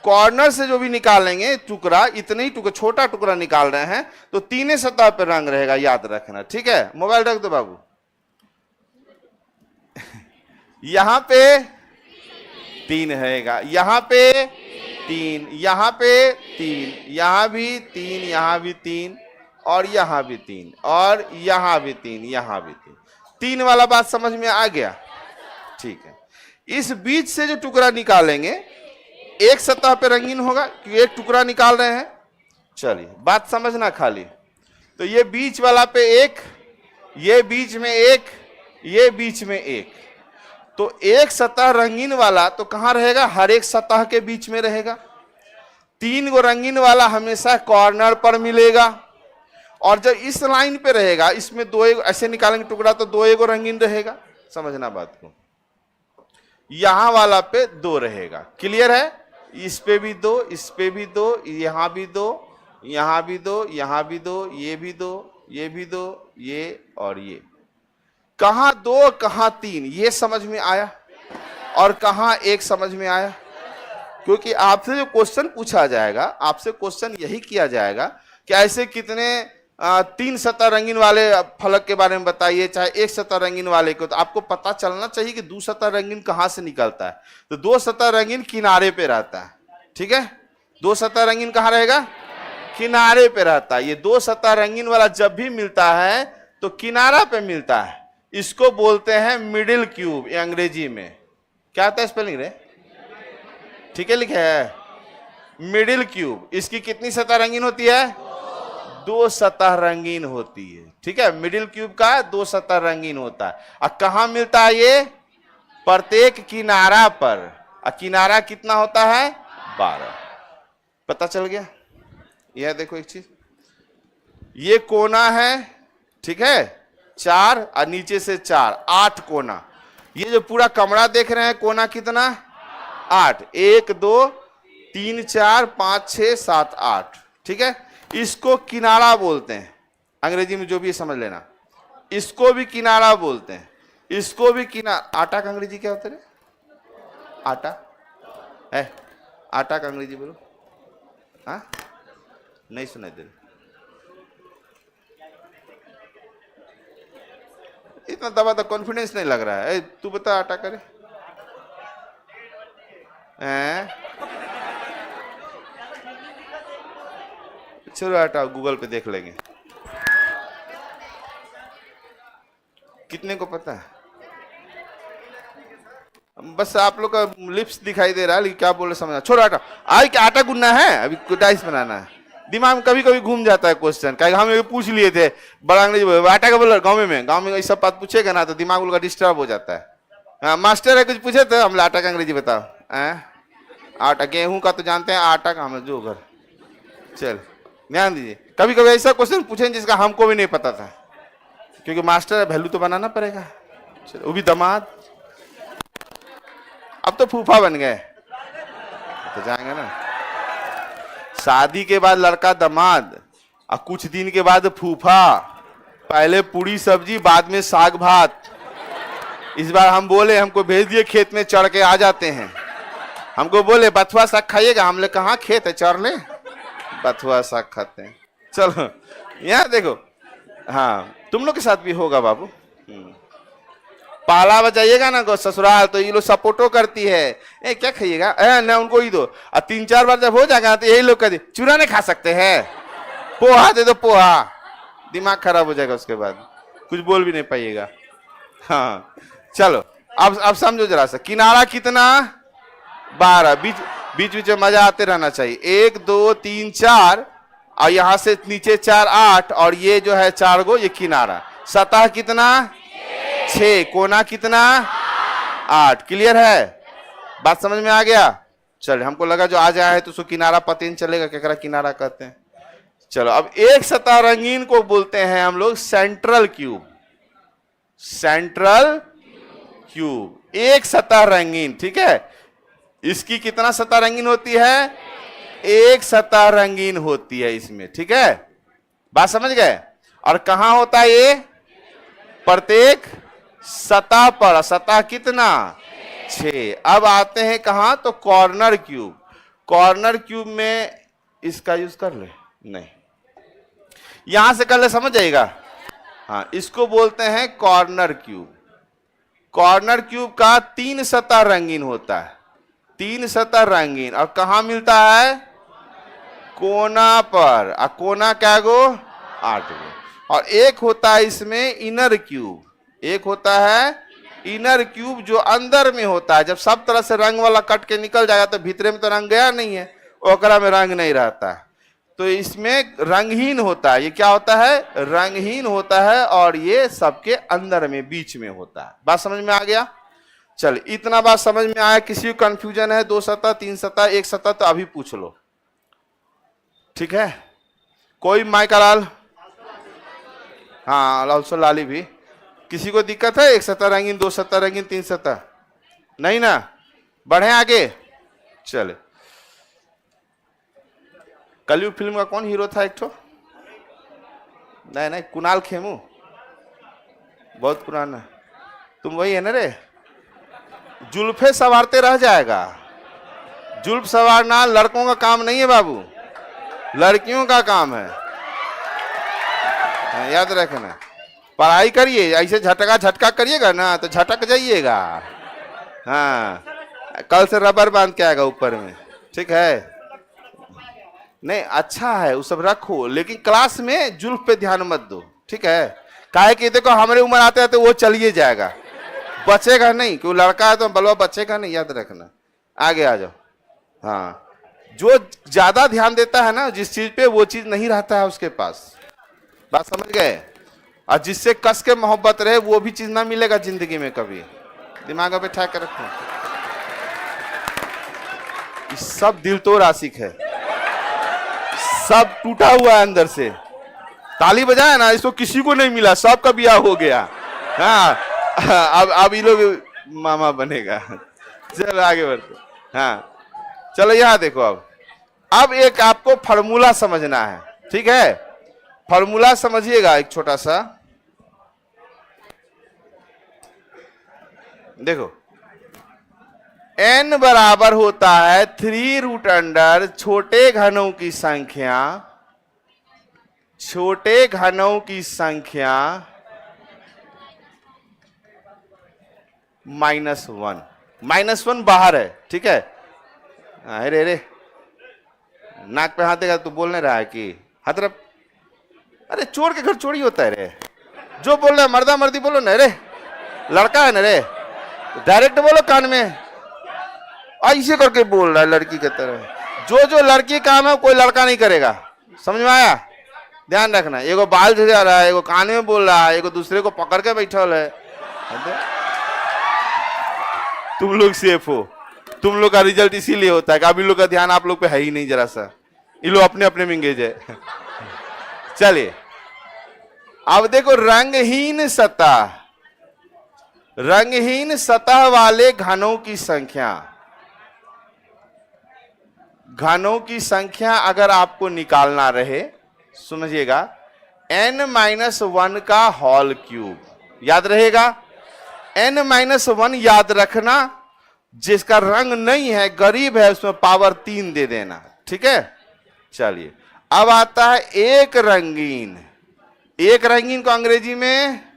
कॉर्नर से जो भी निकालेंगे टुकड़ा, इतने ही टुकड़ा, छोटा टुकड़ा निकाल रहे हैं, तो 3 सतह पे रंग रहेगा, याद रखना, ठीक है? मोबाइल रख दो बाबू। यहां पे 3 रहेगा, यहां पे 3, यहां पे 3, यहां भी 3, यहां भी 3, और यहां भी 3, और यहां भी 3, यहां भी 3। 3 वाला बात समझ में आ गया? ठीक है। इस बीच से जो टुकड़ा निकालेंगे, एक सतह पे रंगीन होगा क्योंकि एक टुकड़ा निकाल रहे हैं। चलिए बात समझना खाली। तो ये बीच वाला पे 1, ये बीच में 1, ये बीच में 1। तो एक सतह रंगीन वाला तो कहां रहेगा? हर एक सतह के बीच में रहेगा। 3 गो रंगीन वाला हमेशा कॉर्नर पर मिलेगा, और जब इस लाइन पे रहेगा, इसमें 2 ऐसे निकालेंगे टुकड़ा तो 2 गो रंगीन रहेगा। समझना बात को। यहां वाला पे 2 रहेगा। क्लियर है? इस पे भी 2, इस पे भी 2, यहां भी 2, यहां भी 2, यहां भी 2, ये भी 2, ये भी 2, ये और ये। कहां 2 कहां 3 ये समझ में आया, और कहां 1 समझ में आया? क्योंकि आपसे जो क्वेश्चन पूछा जाएगा, आपसे क्वेश्चन यही किया जाएगा कि ऐसे कितने तीन सतह रंगीन वाले फलक के बारे में बताइए, चाहे एक सतह रंगीन वाले को, तो आपको पता चलना चाहिए कि दो सतह रंगीन कहां से निकलता है। तो दो सतह रंगीन किनारे पे रहता है, ठीक है। दो सतह रंगीन कहां रहेगा? किनारे पे रहता है। ये दो सतह रंगीन वाला जब भी मिलता है तो किनारा पे मिलता है, इसको बोलते हैं मिडिल क्यूब। ये अंग्रेजी में क्या आता है स्पेलिंग रे? ठीक है, लिखे है मिडिल क्यूब। इसकी कितनी सतह रंगीन होती है? दो सतह रंगीन होती है, ठीक है। मिडिल क्यूब का दो सतह रंगीन होता है। और कहां मिलता है ये? प्रत्येक किनारा पर। और किनारा कितना होता है? 12। पता चल गया? यह देखो एक चीज, ये कोना है, ठीक है, 4 और नीचे से 4, 8 कोना। ये जो पूरा कमरा देख रहे हैं, कोना कितना? 8। 1 2 3 4 5 6 7 8, ठीक है। इसको किनारा बोलते हैं, अंग्रेजी में जो भी समझ लेना। इसको भी किनारा बोलते हैं, इसको भी किनारा। आटा का अंग्रेजी क्या होता है? आटा है, आटा का अंग्रेजी बोलो। हाँ, नहीं सुनाई दे रहा। इतना दबा तो कॉन्फिडेंस नहीं लग रहा है। तू बता, आटा करे? चलो आटा गूगल पे देख लेंगे। कितने को पता है? बस आप लोग का लिप्स दिखाई दे रहा है, लेकिन क्या बोल रहे समझना। छोड़ो आटा। आज क्या आटा गूंदना है? अभी डाइस बनाना है। दिमाग में कभी कभी घूम जाता है क्वेश्चन। कहीं हम पूछ लिए थे बड़ा अंग्रेजी आटा का बोल, गाँव में ये सब बात पूछेगा ना तो दिमाग उनका डिस्टर्ब हो जाता है। हाँ, मास्टर है कुछ पूछे तो हम आटा का अंग्रेजी बताओ। आटा, गेहूं का तो जानते हैं, आटा का हम जो घर। चल ध्यान दीजिए, कभी कभी ऐसा क्वेश्चन पूछें जिसका हमको भी नहीं पता था, क्योंकि मास्टर है, वैल्यू तो बनाना पड़ेगा। चलो, वो भी दामाद, अब तो फूफा बन गए तो जाएंगे ना। शादी के बाद लड़का दामाद और कुछ दिन के बाद फूफा। पहले पूरी सब्जी, बाद में साग भात। इस बार हम बोले, हमको भेज दिए खेत में, चढ़ के आ जाते हैं। हमको बोले बथुआ साग खाइएगा, हमने कहा खेत है, चढ़ ले, बथुआ साग खाते हैं। चलो यहाँ देखो, हाँ तुम लोग के साथ भी होगा बाबू। पाला बजाइएगा ना ससुराल तो ये लोग सपोर्टो करती है। ए क्या खाइएगा? ना उनको ही दो। और 3-4 बार जब हो जाएगा तो यही लोग कहते चूरा नहीं खा सकते हैं, पोहा दे दो पोहा। दिमाग खराब हो जाएगा, उसके बाद कुछ बोल भी नहीं पाइएगा। हाँ चलो, अब समझो जरा सा। किनारा कितना? 12। बीच में मजा आते रहना चाहिए। 1 2 3 4 और यहां से नीचे 4 8 और ये जो है 4 गो, ये किनारा। सतह कितना? 6। कोना कितना? 8। क्लियर है? बात समझ में आ गया? चल, हमको लगा जो आ जाए है तो उसको किनारा पता नहीं चलेगा क्या किनारा कहते हैं। चलो, अब एक सतह रंगीन को बोलते हैं हम लोग सेंट्रल क्यूब। सेंट्रल क्यूब एक सतह रंगीन, ठीक है। इसकी कितना सतह रंगीन होती है? एक सतह रंगीन होती है इसमें, ठीक है। बात समझ गए? और कहां होता है ये? प्रत्येक सतह पर। सतह कितना? 6। अब आते हैं कहां? तो कॉर्नर क्यूब। कॉर्नर क्यूब में इसका यूज कर ले, नहीं यहां से कर ले, समझ जाएगा। हाँ, इसको बोलते हैं कॉर्नर क्यूब। कॉर्नर क्यूब का 3 सतह रंगीन होता है। 3 सतह रंगीन। और कहां मिलता है? कोना पर। और कोना क्या गो? 8 गो। और एक होता है इसमें इनर क्यूब। एक होता है इनर क्यूब जो अंदर में होता है। जब सब तरह से रंग वाला कट के निकल जाएगा तो भीतर में तो रंग गया नहीं है, ओकरा में रंग नहीं रहता है, तो इसमें रंगहीन होता है। ये क्या होता है? रंगहीन होता है। और ये सबके अंदर में, बीच में होता है। बात समझ में आ गया? चल, इतना बात समझ में आया। किसी को कंफ्यूजन है? 2 सतह, 3 सतह, 1 सतह, तो अभी पूछ लो, ठीक है। कोई माइका लाल? हाँ, ऑल्सो लाली भी। किसी को दिक्कत है? 1 सतह रंगीन, 2 सतह रंगीन, 3 सतह? नहीं ना? बढ़े आगे। चले, कलयुग फिल्म का कौन हीरो था? एक ठो नहीं, कुणाल खेमू, बहुत पुराना। तुम वही है ना रे? जुल्फे सवारते रह जाएगा। जुल्फ सवारना लड़कों का काम नहीं है बाबू, लड़कियों का काम है। हाँ, याद रखना। पढ़ाई करिए, ऐसे झटका झटका करिएगा ना तो झटक जाइएगा। हाँ, कल से रबर बांध के आएगा ऊपर में, ठीक है? नहीं अच्छा है वो सब रखो, लेकिन क्लास में जुल्फ पे ध्यान मत दो, ठीक है? काहे कि देखो हमारे उम्र आते आते वो चलिए जाएगा, बचेगा नहीं। क्यों लड़का है तो बलवा बचेगा नहीं, याद रखना। आगे आ जाओ। हाँ, जो ज्यादा ध्यान देता है ना जिस चीज पे, वो चीज नहीं रहता है उसके पास। बात समझ गए? और जिससे कस के मोहब्बत रहे वो भी चीज ना मिलेगा जिंदगी में कभी। दिमाग में बैठा कर रखो। सब दिल तो आशिक है, सब टूटा हुआ है अंदर से। ताली बजाए ना, इसको किसी को नहीं मिला, सबका ब्याह हो गया। हाँ, अब ये लोग मामा बनेगा। चलो आगे बढ़ते। हाँ चलो यहां देखो। अब एक आपको फॉर्मूला समझना है, ठीक है? फॉर्मूला समझिएगा एक छोटा सा। देखो n बराबर होता है 3 रूट अंडर छोटे घनों की संख्या, छोटे घनों की संख्या -1। -1 बाहर है, ठीक है? अरे रे नाक पे हाथ देगा तू बोल नहीं रहा है कि हाथ तरफ। अरे चोर के घर चोरी होता है रे, जो बोल रहा है मर्दा मर्दी बोलो ना रे, लड़का है ना रे, डायरेक्ट बोलो कान में, ऐसे करके बोल रहा है लड़की की तरह। जो जो लड़की काम है कोई लड़का नहीं करेगा, समझ में आया? ध्यान रखना। एगो बाल झुरा रहा है, एगो कान में बोल रहा है, एगो दूसरे को पकड़ के बैठल है। तुम लोग सेफ हो, तुम लोग का रिजल्ट इसीलिए होता है कि अभी लोग का ध्यान आप लोग पे है ही नहीं जरा सा, ये लोग अपने अपने में इंगेज है। चलिए अब देखो, रंगहीन सतह, रंगहीन सतह वाले घनों की संख्या, घनों की संख्या अगर आपको निकालना रहे, समझिएगा, n-1 का होल क्यूब, याद रहेगा? n-1 याद रखना, जिसका रंग नहीं है, गरीब है, उसमें पावर 3 दे देना, ठीक है? चलिए अब आता है एक रंगीन। एक रंगीन को अंग्रेजी में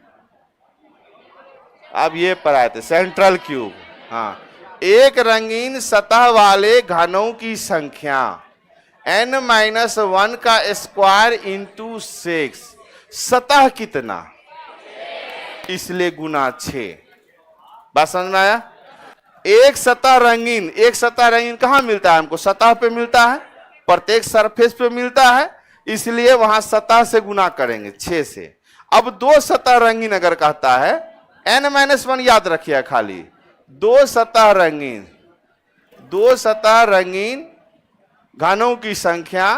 अब ये पढ़ाए थे सेंट्रल क्यूब। हाँ, एक रंगीन सतह वाले घनों की संख्या n-1 का स्क्वायर इंटू 6। सतह कितना, इसलिए गुना 6। बात समझ में आया? एक सतह रंगीन, एक सतह रंगीन कहां मिलता है हमको? सतह पे मिलता है, प्रत्येक सरफेस पे मिलता है, इसलिए वहां सतह से गुना करेंगे 6 से। अब दो सतह रंगीन अगर कहता है, n-1 याद रखिए खाली, दो सतह रंगीन, दो सतह रंगीन घनों की संख्या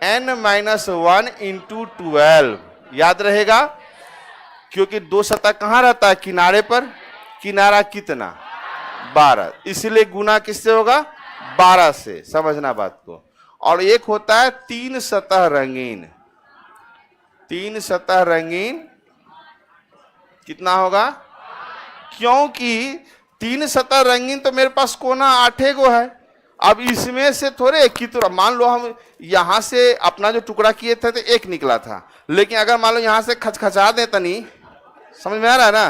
n-1 इंटू 12, याद रहेगा? क्योंकि दो सतह कहां रहता है? किनारे पर। किनारा कितना? 12, इसलिए गुना किससे होगा? 12 से। समझना बात को। और एक होता है 3 सतह रंगीन। 3 सतह रंगीन कितना होगा? क्योंकि 3 सतह रंगीन तो मेरे पास कोना 8 गो है। अब इसमें से थोड़े कितना, मान लो हम यहां से अपना जो टुकड़ा किए थे तो एक निकला था, लेकिन अगर मान लो यहां से खचखचा दे तनी, समझ में आ रहा है ना,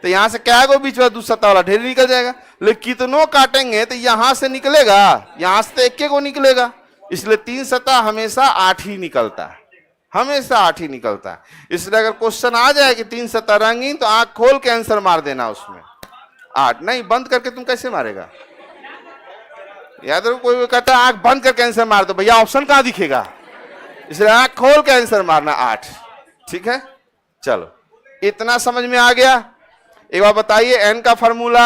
तो यहां से क्या गो बीच में दूसरा वाला ढेर निकल जाएगा। लेकिन कितनों काटेंगे तो यहां से निकलेगा, यहां से तो एक को निकलेगा, इसलिए 3 सतह हमेशा 8 ही निकलता है, हमेशा 8 ही निकलता है। इसलिए अगर क्वेश्चन आ जाए कि 3 सतह रंगीन, तो आंख खोल के आंसर मार देना उसमें 8। नहीं बंद करके तुम कैसे मारेगा? याद रखो, कोई कहता है आंख बंद करके आंसर मार दो, भैया ऑप्शन कहां दिखेगा? इसलिए आंख खोल के आंसर मारना 8, ठीक है? चलो इतना समझ में आ गया। एक बार बताइए n का फॉर्मूला।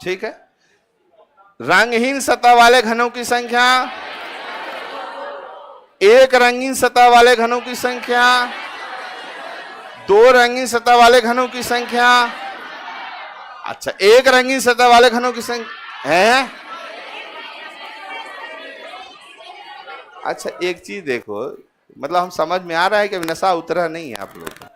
ठीक है, रंगहीन सतह वाले घनों की संख्या, एक रंगीन सतह वाले घनों की संख्या, 2 रंगीन सतह वाले घनों की संख्या। अच्छा, एक रंगीन सतह वाले घनों की संख्या है। अच्छा एक चीज देखो, मतलब हम समझ में आ रहा है कि नशा उतरा नहीं है आप लोग का।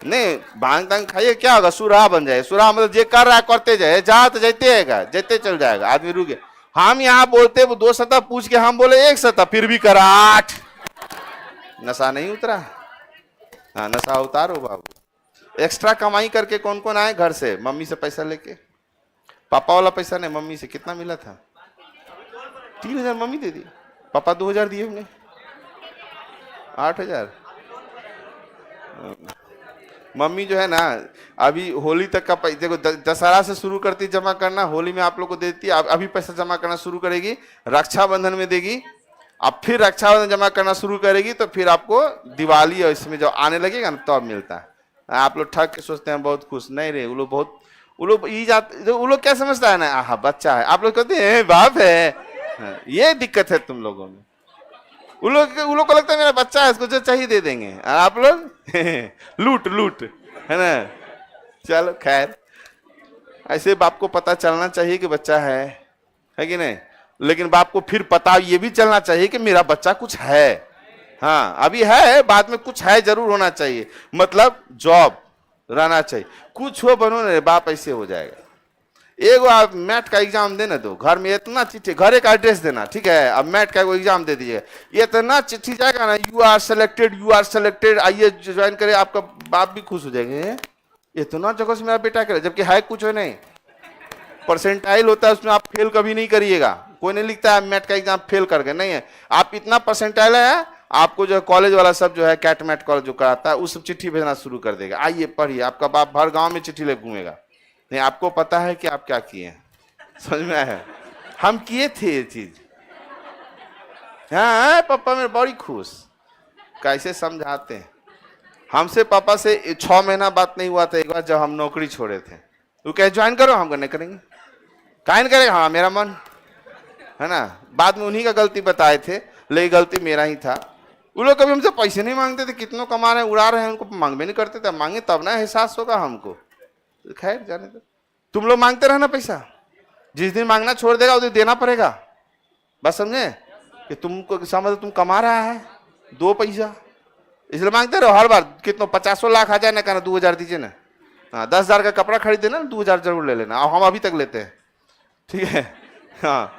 नहीं भांग तांग खाइए, क्या होगा? सुराहा बन जाए। सुराहा मतलब जे कर रहा है करते जाए, जा तो जाते है, जाते चल जाएगा आदमी। रुक गया हम यहाँ बोलते वो 2 सतह पूछ के हम बोले 1 सतह, फिर भी करा 8। नशा नहीं उतरा? हाँ नशा उतारो बाबू। एक्स्ट्रा कमाई करके कौन कौन आए घर से? मम्मी से पैसा लेके, पापा वाला पैसा नहीं, मम्मी से। कितना मिला था? 3000 मम्मी दे दी, पापा 2000 दिए होंगे, 8000। मम्मी जो है ना अभी होली तक का पैसा, देखो दशहरा से शुरू करती जमा करना, होली में आप लोग को देती है, अभी पैसा जमा करना शुरू करेगी, रक्षाबंधन में देगी, अब फिर रक्षाबंधन जमा करना शुरू करेगी, तो फिर आपको दिवाली और इसमें जब आने लगेगा ना तो अब मिलता है। आप लोग ठग के सोचते हैं बहुत खुश, नहीं रे, वो लोग बहुत, वो लोग क्या समझता है ना, आहा बच्चा है, आप लोग कहते हैं बाप है। ये दिक्कत है तुम लोगों में। उन लोग को लगता है मेरा बच्चा है, इसको जो चाहिए दे देंगे, और आप लोग लूट है ना। चलो खैर, ऐसे बाप को पता चलना चाहिए कि बच्चा है कि नहीं, लेकिन बाप को फिर पता ये भी चलना चाहिए कि मेरा बच्चा कुछ है। हाँ अभी है, बाद में कुछ है जरूर होना चाहिए, मतलब जॉब रहना चाहिए, कुछ हो बनो ना, बाप ऐसे हो जाएगा। एक आप मैट का एग्जाम देना दो, घर में इतना चिट्ठी, घर एक एड्रेस देना, ठीक है, अब मैट का एग्जाम दे दीजिए, इतना चिट्ठी जाएगा ना, यू आर सेलेक्टेड, आइए ज्वाइन करे, आपका बाप भी खुश हो जाएंगे, इतना जगह से मेरा बेटा करे, जबकि है कुछ है नहीं, परसेंटाइल होता है उसमें, आप फेल कभी नहीं करिएगा, कोई नहीं लिखता है मैट का एग्जाम फेल करके, नहीं है, आप इतना परसेंटाइल है, आपको जो कॉलेज वाला सब जो है कैट मैट कॉलेज जो कराता है, उस सब चिट्ठी भेजना शुरू कर देगा, आइए पढ़िए, आपका बाप भर गाँव में चिट्ठी ले घूमेगा। नहीं, आपको पता है कि आप क्या किए हैं, समझ में आया? हम किए थे ये चीज। हाँ पापा मेरे बड़ी खुश, कैसे समझाते हैं। हमसे पापा से 6 महीना बात नहीं हुआ था एक बार, जब हम नौकरी छोड़े थे, वो कहे ज्वाइन करो, हम नहीं करेंगे, काहे नहीं करेगा, हाँ मेरा मन है ना। बाद में उन्हीं का गलती बताए थे, लेकिन गलती मेरा ही था। वो लोग कभी हमसे पैसे नहीं मांगते थे, कितनों कमा रहे हैं उड़ा रहे हैं, उनको मांग भी नहीं करते थे, मांगे तब ना एहसास होगा हमको। खैर जाने दो, तुम लोग मांगते रहना पैसा, जिस दिन मांगना छोड़ देगा उस दिन देना पड़ेगा, बस समझे कि तुमको समझ तुम कमा रहा है 2 पैसा, इसलिए मांगते रहो हर बार, कितना 50 लाख आ जाए ना, कहना 2000 दीजिए ना, हाँ 10,000 का कपड़ा खरीदे ना 2000 जरूर ले लेना, और हम अभी तक लेते हैं, ठीक है। हाँ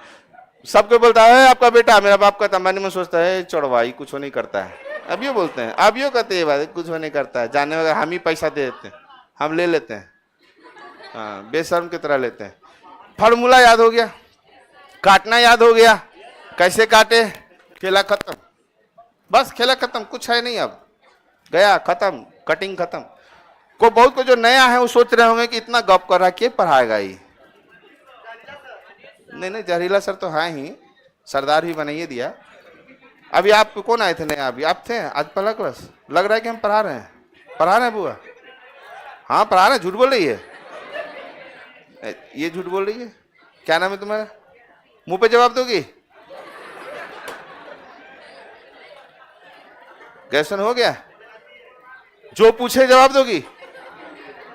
सबको बोलता है आपका बेटा, मेरा बाप कहता, मैंने में सोचता है चढ़वाई कुछ नहीं करता है, अब ये बोलते हैं, अब ये कहते हैं बात कुछ नहीं करता है, जाने वगैरह हम ही पैसा दे देते हैं, हम ले लेते हैं, हाँ बेशर्म की तरह लेते हैं। फॉर्मूला याद हो गया, काटना याद हो गया, कैसे काटे, खेला खत्म, बस खेला खत्म, कुछ है नहीं, अब गया खत्म, कटिंग खत्म। को बहुत को जो नया है वो सोच रहे होंगे कि इतना गप कर रहा है, क्या पढ़ाएगा ये। नहीं जहरीला सर तो है ही, सरदार भी बनाइए दिया। अभी आप कौन आए थे नया, अभी आप थे आज पहला क्लास, लग रहा है कि हम पढ़ा रहे हैं बुआ, हाँ पढ़ा रहे हैं, झूठ बोल रही है ये, झूठ बोल रही है। क्या नाम है तुम्हारा, मुंह पे जवाब दोगी, कैसन हो गया, जो पूछे जवाब दोगी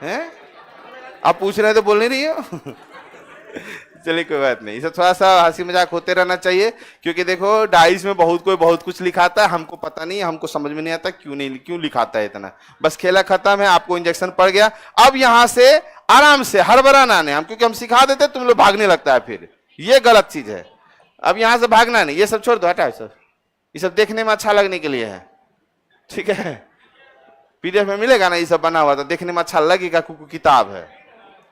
हैं, आप पूछ रहे हैं तो बोल नहीं रही हो। चलिए कोई बात नहीं, इसे थोड़ा सा हंसी मजाक होते रहना चाहिए, क्योंकि देखो डाइस में कोई बहुत कुछ लिखाता है, हमको पता नहीं, हमको समझ में नहीं आता क्यों लिखाता है इतना, बस खेला खत्म है, आपको इंजेक्शन पड़ गया, अब यहाँ से आराम से हड़बड़ाना नहीं, क्योंकि हम सिखा देते तुम लोग भागने लगता है, फिर ये गलत चीज है, अब यहाँ से भागना नहीं, ये सब छोड़ दो, हटाओ सब, ये सब देखने में अच्छा लगने के लिए है, ठीक है, पीडीएफ में मिलेगा ना, ये सब बना हुआ था, देखने में अच्छा लगेगा, किताब है,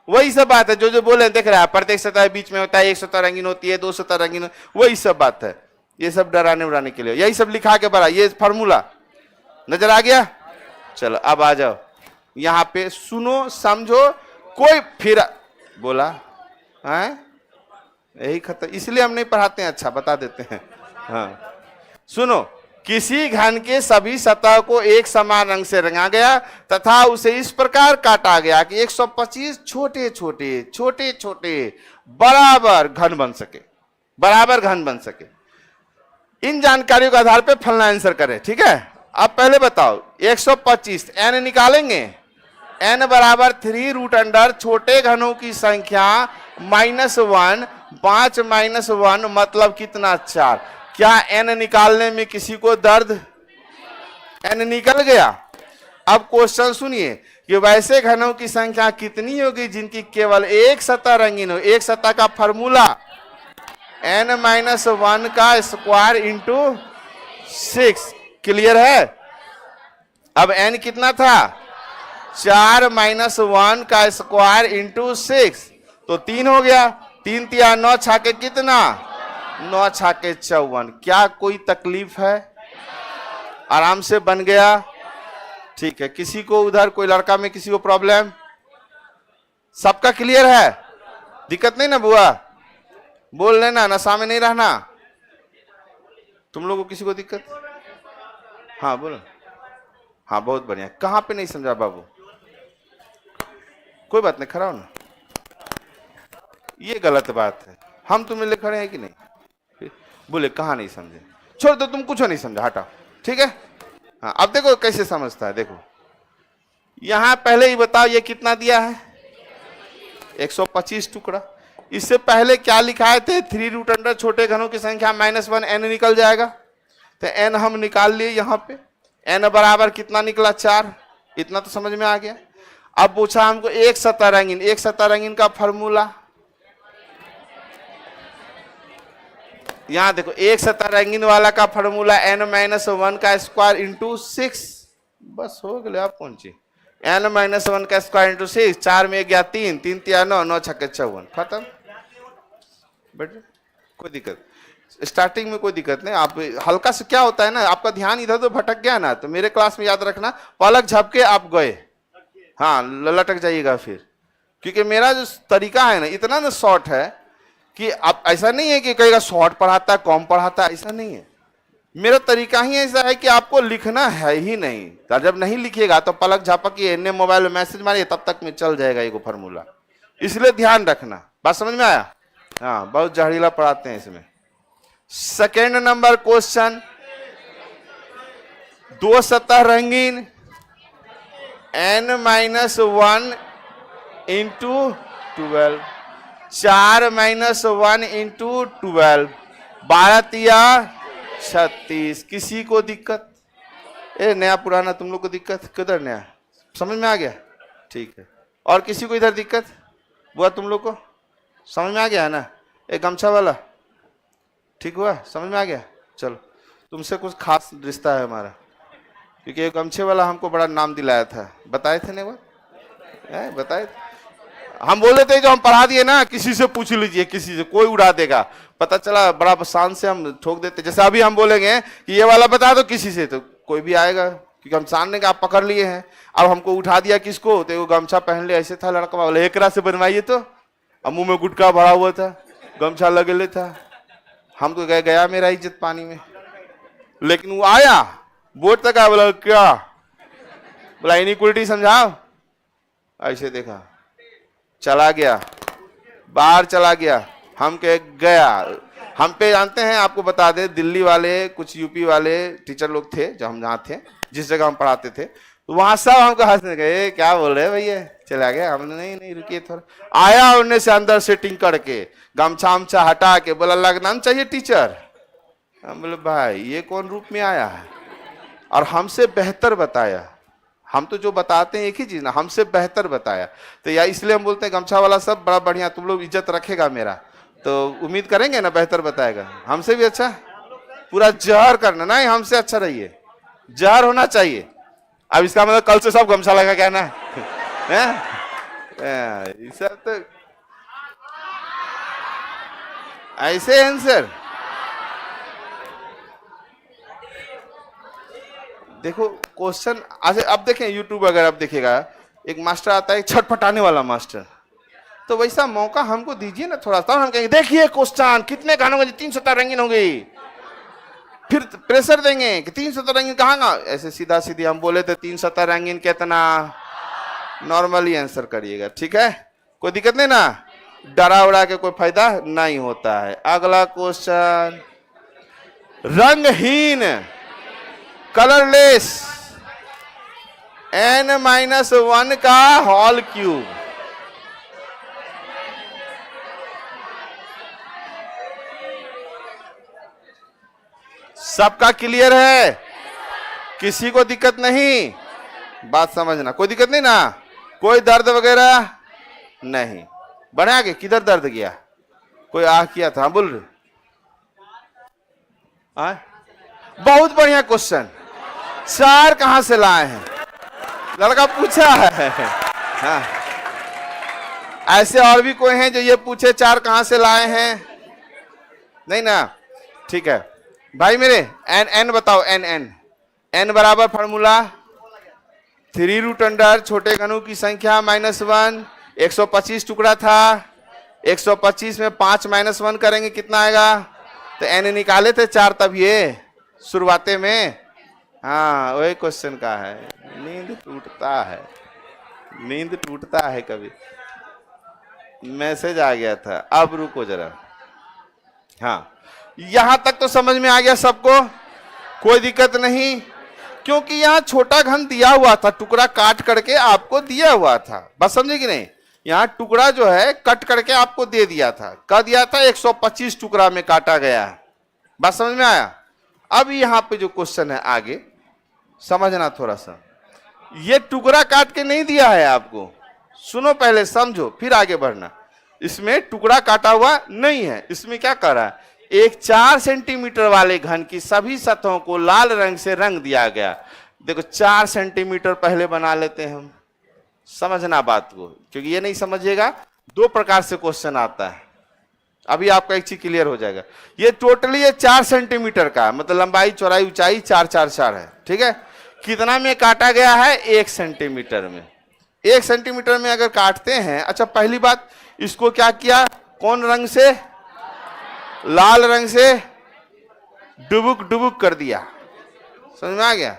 वही सब बात है, जो बोले देख रहा है, प्रत्येक सतह बीच में होता है, 1 सतह रंगीन होती है, 2 सतह रंगीन, वही सब बात है, ये सब डराने उड़ाने के लिए, यही सब लिखा के बड़ा, ये फॉर्मूला नजर आ गया। चलो अब आ जाओ यहाँ पे, सुनो समझो, कोई फिर बोला है यही खत्म, इसलिए हम नहीं पढ़ाते हैं, अच्छा बता देते हैं। हाँ सुनो, किसी घन के सभी सतह को एक समान रंग से रंगा गया तथा उसे इस प्रकार काटा गया कि 125 छोटे छोटे बराबर घन बन सके। इन जानकारियों के आधार पर फलना आंसर करें, ठीक है। अब पहले बताओ 125 n निकालेंगे, n बराबर 3 रूट अंडर छोटे घनों की संख्या -1, 5 -1 मतलब कितना, 4। क्या n निकालने में किसी को दर्द, n निकल गया। अब क्वेश्चन सुनिए कि वैसे घनों की संख्या कितनी होगी जिनकी केवल एक सतह रंगीन हो। एक सतह का फॉर्मूला n-1 का स्क्वायर इंटू 6। क्लियर है? अब n कितना था? 4 - 1 का स्क्वायर इंटू 6, तो 3 हो गया। 3 तिया 9 छाके कितना? 9 छाके 54। क्या कोई तकलीफ है? आराम से बन गया। ठीक है, किसी को उधर कोई लड़का में किसी को प्रॉब्लम? सबका क्लियर है? दिक्कत नहीं ना बुआ? बोल लेना, नशा में नहीं रहना। तुम लोगों को किसी को दिक्कत? हाँ बोलो। हाँ बहुत बढ़िया। कहां पे नहीं समझा बाबू? कोई बात नहीं, खड़ा हो ना। ये गलत बात है। हम तुम्हें ले खड़े हैं कि नहीं? बोले कहां नहीं समझे? छोड़ दो, तुम कुछ नहीं समझा, हटाओ। ठीक है? हाँ, अब देखो कैसे समझता है। देखो यहां पहले ही बताओ ये कितना दिया है? 125 टुकड़ा। इससे पहले क्या लिखाए थे? 3√अंडर छोटे घनों की संख्या -1 n निकल जाएगा। तो n हम निकाल लिए यहां पे। n बराबर कितना निकला? 4। इतना तो समझ में आ गया। अब पूछा हमको एक सतरंगीन। एक सतरंगीन का फॉर्मूला यहां देखो। एक सतरंगीन वाला का फॉर्मूला n-1 का स्क्वायर इंटू 6। बस हो गया। आप पहुंचे n-1 का स्क्वायर इंटू 6। 4 में गया 3, 3 तिया 9, 9 छक्के 54। खत्म। बेटे कोई दिक्कत? स्टार्टिंग में कोई दिक्कत नहीं। आप हल्का से क्या होता है ना, आपका ध्यान इधर तो भटक गया ना, तो मेरे क्लास में याद रखना, पलक झपके आप गए, हाँ लटक जाइएगा फिर। क्योंकि मेरा जो तरीका है ना इतना ना शॉर्ट है कि आप ऐसा नहीं है कि कहेगा शॉर्ट पढ़ाता है कम पढ़ाता है, ऐसा नहीं है। मेरा तरीका ही ऐसा है कि आपको लिखना है ही नहीं। तो जब नहीं लिखिएगा तो पलक झपक इन्हें मोबाइल में मैसेज मारिए, तब तक में चल जाएगा ये फॉर्मूला। इसलिए ध्यान रखना। बात समझ में आया? हाँ बहुत जहरीला पढ़ाते हैं इसमें। सेकेंड नंबर क्वेश्चन, दो सतह रंगीन n-1 इंटू 12, 4 - 1 इंटू 12, 12 तिया 36। किसी को दिक्कत? ए नया पुराना तुम लोग को दिक्कत? किधर नया? समझ में आ गया? ठीक है। और किसी को इधर दिक्कत? बुआ तुम लोग को समझ में आ गया है ना? एक गमछा वाला ठीक हुआ? समझ में आ गया? चलो, तुमसे कुछ खास रिश्ता है हमारा, क्योंकि एक गमछे वाला हमको बड़ा नाम दिलाया था। बताए थे ना वो? बताए थे? हम बोले थे जो हम पढ़ा दिए ना, किसी से पूछ लीजिए, किसी से, कोई उड़ा देगा। पता चला बड़ा शान से हम ठोक देते। जैसे अभी हम बोलेंगे कि ये वाला बता दो किसी से, तो कोई भी आएगा, क्योंकि हम सामने का आप पकड़ लिए हैं। अब हमको उठा दिया किसको? तो वो गमछा पहन ले, ऐसे था लड़का, बोले एकरा से बनवाइए। तो अब मुंह में गुटखा भरा हुआ था, गमछा लगे था। हम तो गया मेरा इज्जत पानी में। लेकिन वो आया बोर्ड तक आया, बोला क्या? बोला इनइक्वालिटी समझाओ। ऐसे देखा, चला गया, बाहर चला गया। हम कह गया। हम पे जानते हैं, आपको बता दे, दिल्ली वाले कुछ यूपी वाले टीचर लोग थे जो हम जहाँ थे, जिस जगह हम पढ़ाते थे, तो वहां सब हमको हंसने गए, क्या बोल रहे भैया? चला गया। हमने नहीं रुकिए थोड़ा। आया उनने से अंदर सेटिंग करके, गमछा उमछा हटा के, बोला लगना चाहिए टीचर। हम बोले भाई ये कौन रूप में आया है? और हमसे बेहतर बताया। हम तो जो बताते हैं एक ही चीज ना, हमसे बेहतर बताया। तो या इसलिए हम बोलते हैं गमछा वाला सब बड़ा बढ़िया, तुम लोग इज्जत रखेगा मेरा, तो उम्मीद करेंगे ना बेहतर बताएगा। हमसे भी अच्छा पूरा जहर करना नहीं, हमसे अच्छा रहिए, जहर होना चाहिए। अब इसका मतलब कल से सब गमछा लगा क्या ना? सब तो ऐसे आंसर। देखो क्वेश्चन अब देखें यूट्यूब अगर आप देखिएगा, एक मास्टर आता है छटपटाने वाला मास्टर, तो वैसा मौका हमको दीजिए ना थोड़ा सा। हम कहेंगे देखिए क्वेश्चन कितने घनों में 3 सतह रंगीन हो गई, फिर प्रेशर देंगे कि 3 सतह रंगीन कहाँ ना। ऐसे सीधा सीधी हम बोले थे 3 सतह रंगीन कितना, नॉर्मली आंसर करिएगा। ठीक है, कोई दिक्कत नहीं ना? डरा उड़ा के कोई फायदा नहीं होता है। अगला क्वेश्चन, रंगहीन कलरलेस n-1 का होल क्यूब। सबका क्लियर है? किसी को दिक्कत नहीं? बात समझना, कोई दिक्कत नहीं ना? कोई दर्द वगैरह नहीं? बढ़ा के किधर दर्द गया? कोई आह किया था? बोल रहे बहुत बढ़िया क्वेश्चन। 4 कहां से लाए हैं? लड़का पूछा है। हाँ। ऐसे और भी कोई हैं जो ये पूछे 4 कहां से लाए हैं? नहीं ना? ठीक है भाई मेरे, एन बताओ। एन बराबर फॉर्मूला 3√अंडर छोटे घनों की संख्या -1। 125 टुकड़ा था, 125 में 5 -1 करेंगे कितना आएगा? तो एन निकाले थे 4 तब ये शुरुआते में। हाँ वही क्वेश्चन का है। नींद टूटता है कभी। मैसेज आ गया था, अब रुको जरा। हाँ यहां तक तो समझ में आ गया सबको, कोई दिक्कत नहीं, क्योंकि यहां छोटा घन दिया हुआ था, टुकड़ा काट करके आपको दिया हुआ था। बस समझे कि नहीं? यहां टुकड़ा जो है कट करके आपको दे दिया था। कर दिया था 125 टुकड़ा में काटा गया है। बात समझ में आया? अब यहां पे जो क्वेश्चन है आगे समझना थोड़ा सा। ये टुकड़ा काट के नहीं दिया है आपको, सुनो पहले समझो फिर आगे बढ़ना। इसमें टुकड़ा काटा हुआ नहीं है। इसमें क्या कर रहा है? एक 4 सेंटीमीटर वाले घन की सभी सतहों को लाल रंग से रंग दिया गया। देखो 4 सेंटीमीटर पहले बना लेते हैं हम, समझना बात को, क्योंकि ये नहीं समझिएगा 2 प्रकार से क्वेश्चन आता है। अभी आपका एक चीज क्लियर हो जाएगा। ये टोटली ये 4 सेंटीमीटर का, मतलब लंबाई चौड़ाई ऊंचाई 4 4 4 है। ठीक है, कितना में काटा गया है? 1 सेंटीमीटर में। 1 सेंटीमीटर में अगर काटते हैं, अच्छा पहली बात इसको क्या किया? कौन रंग से? लाल रंग से डुबुक कर दिया। समझ में आ गया?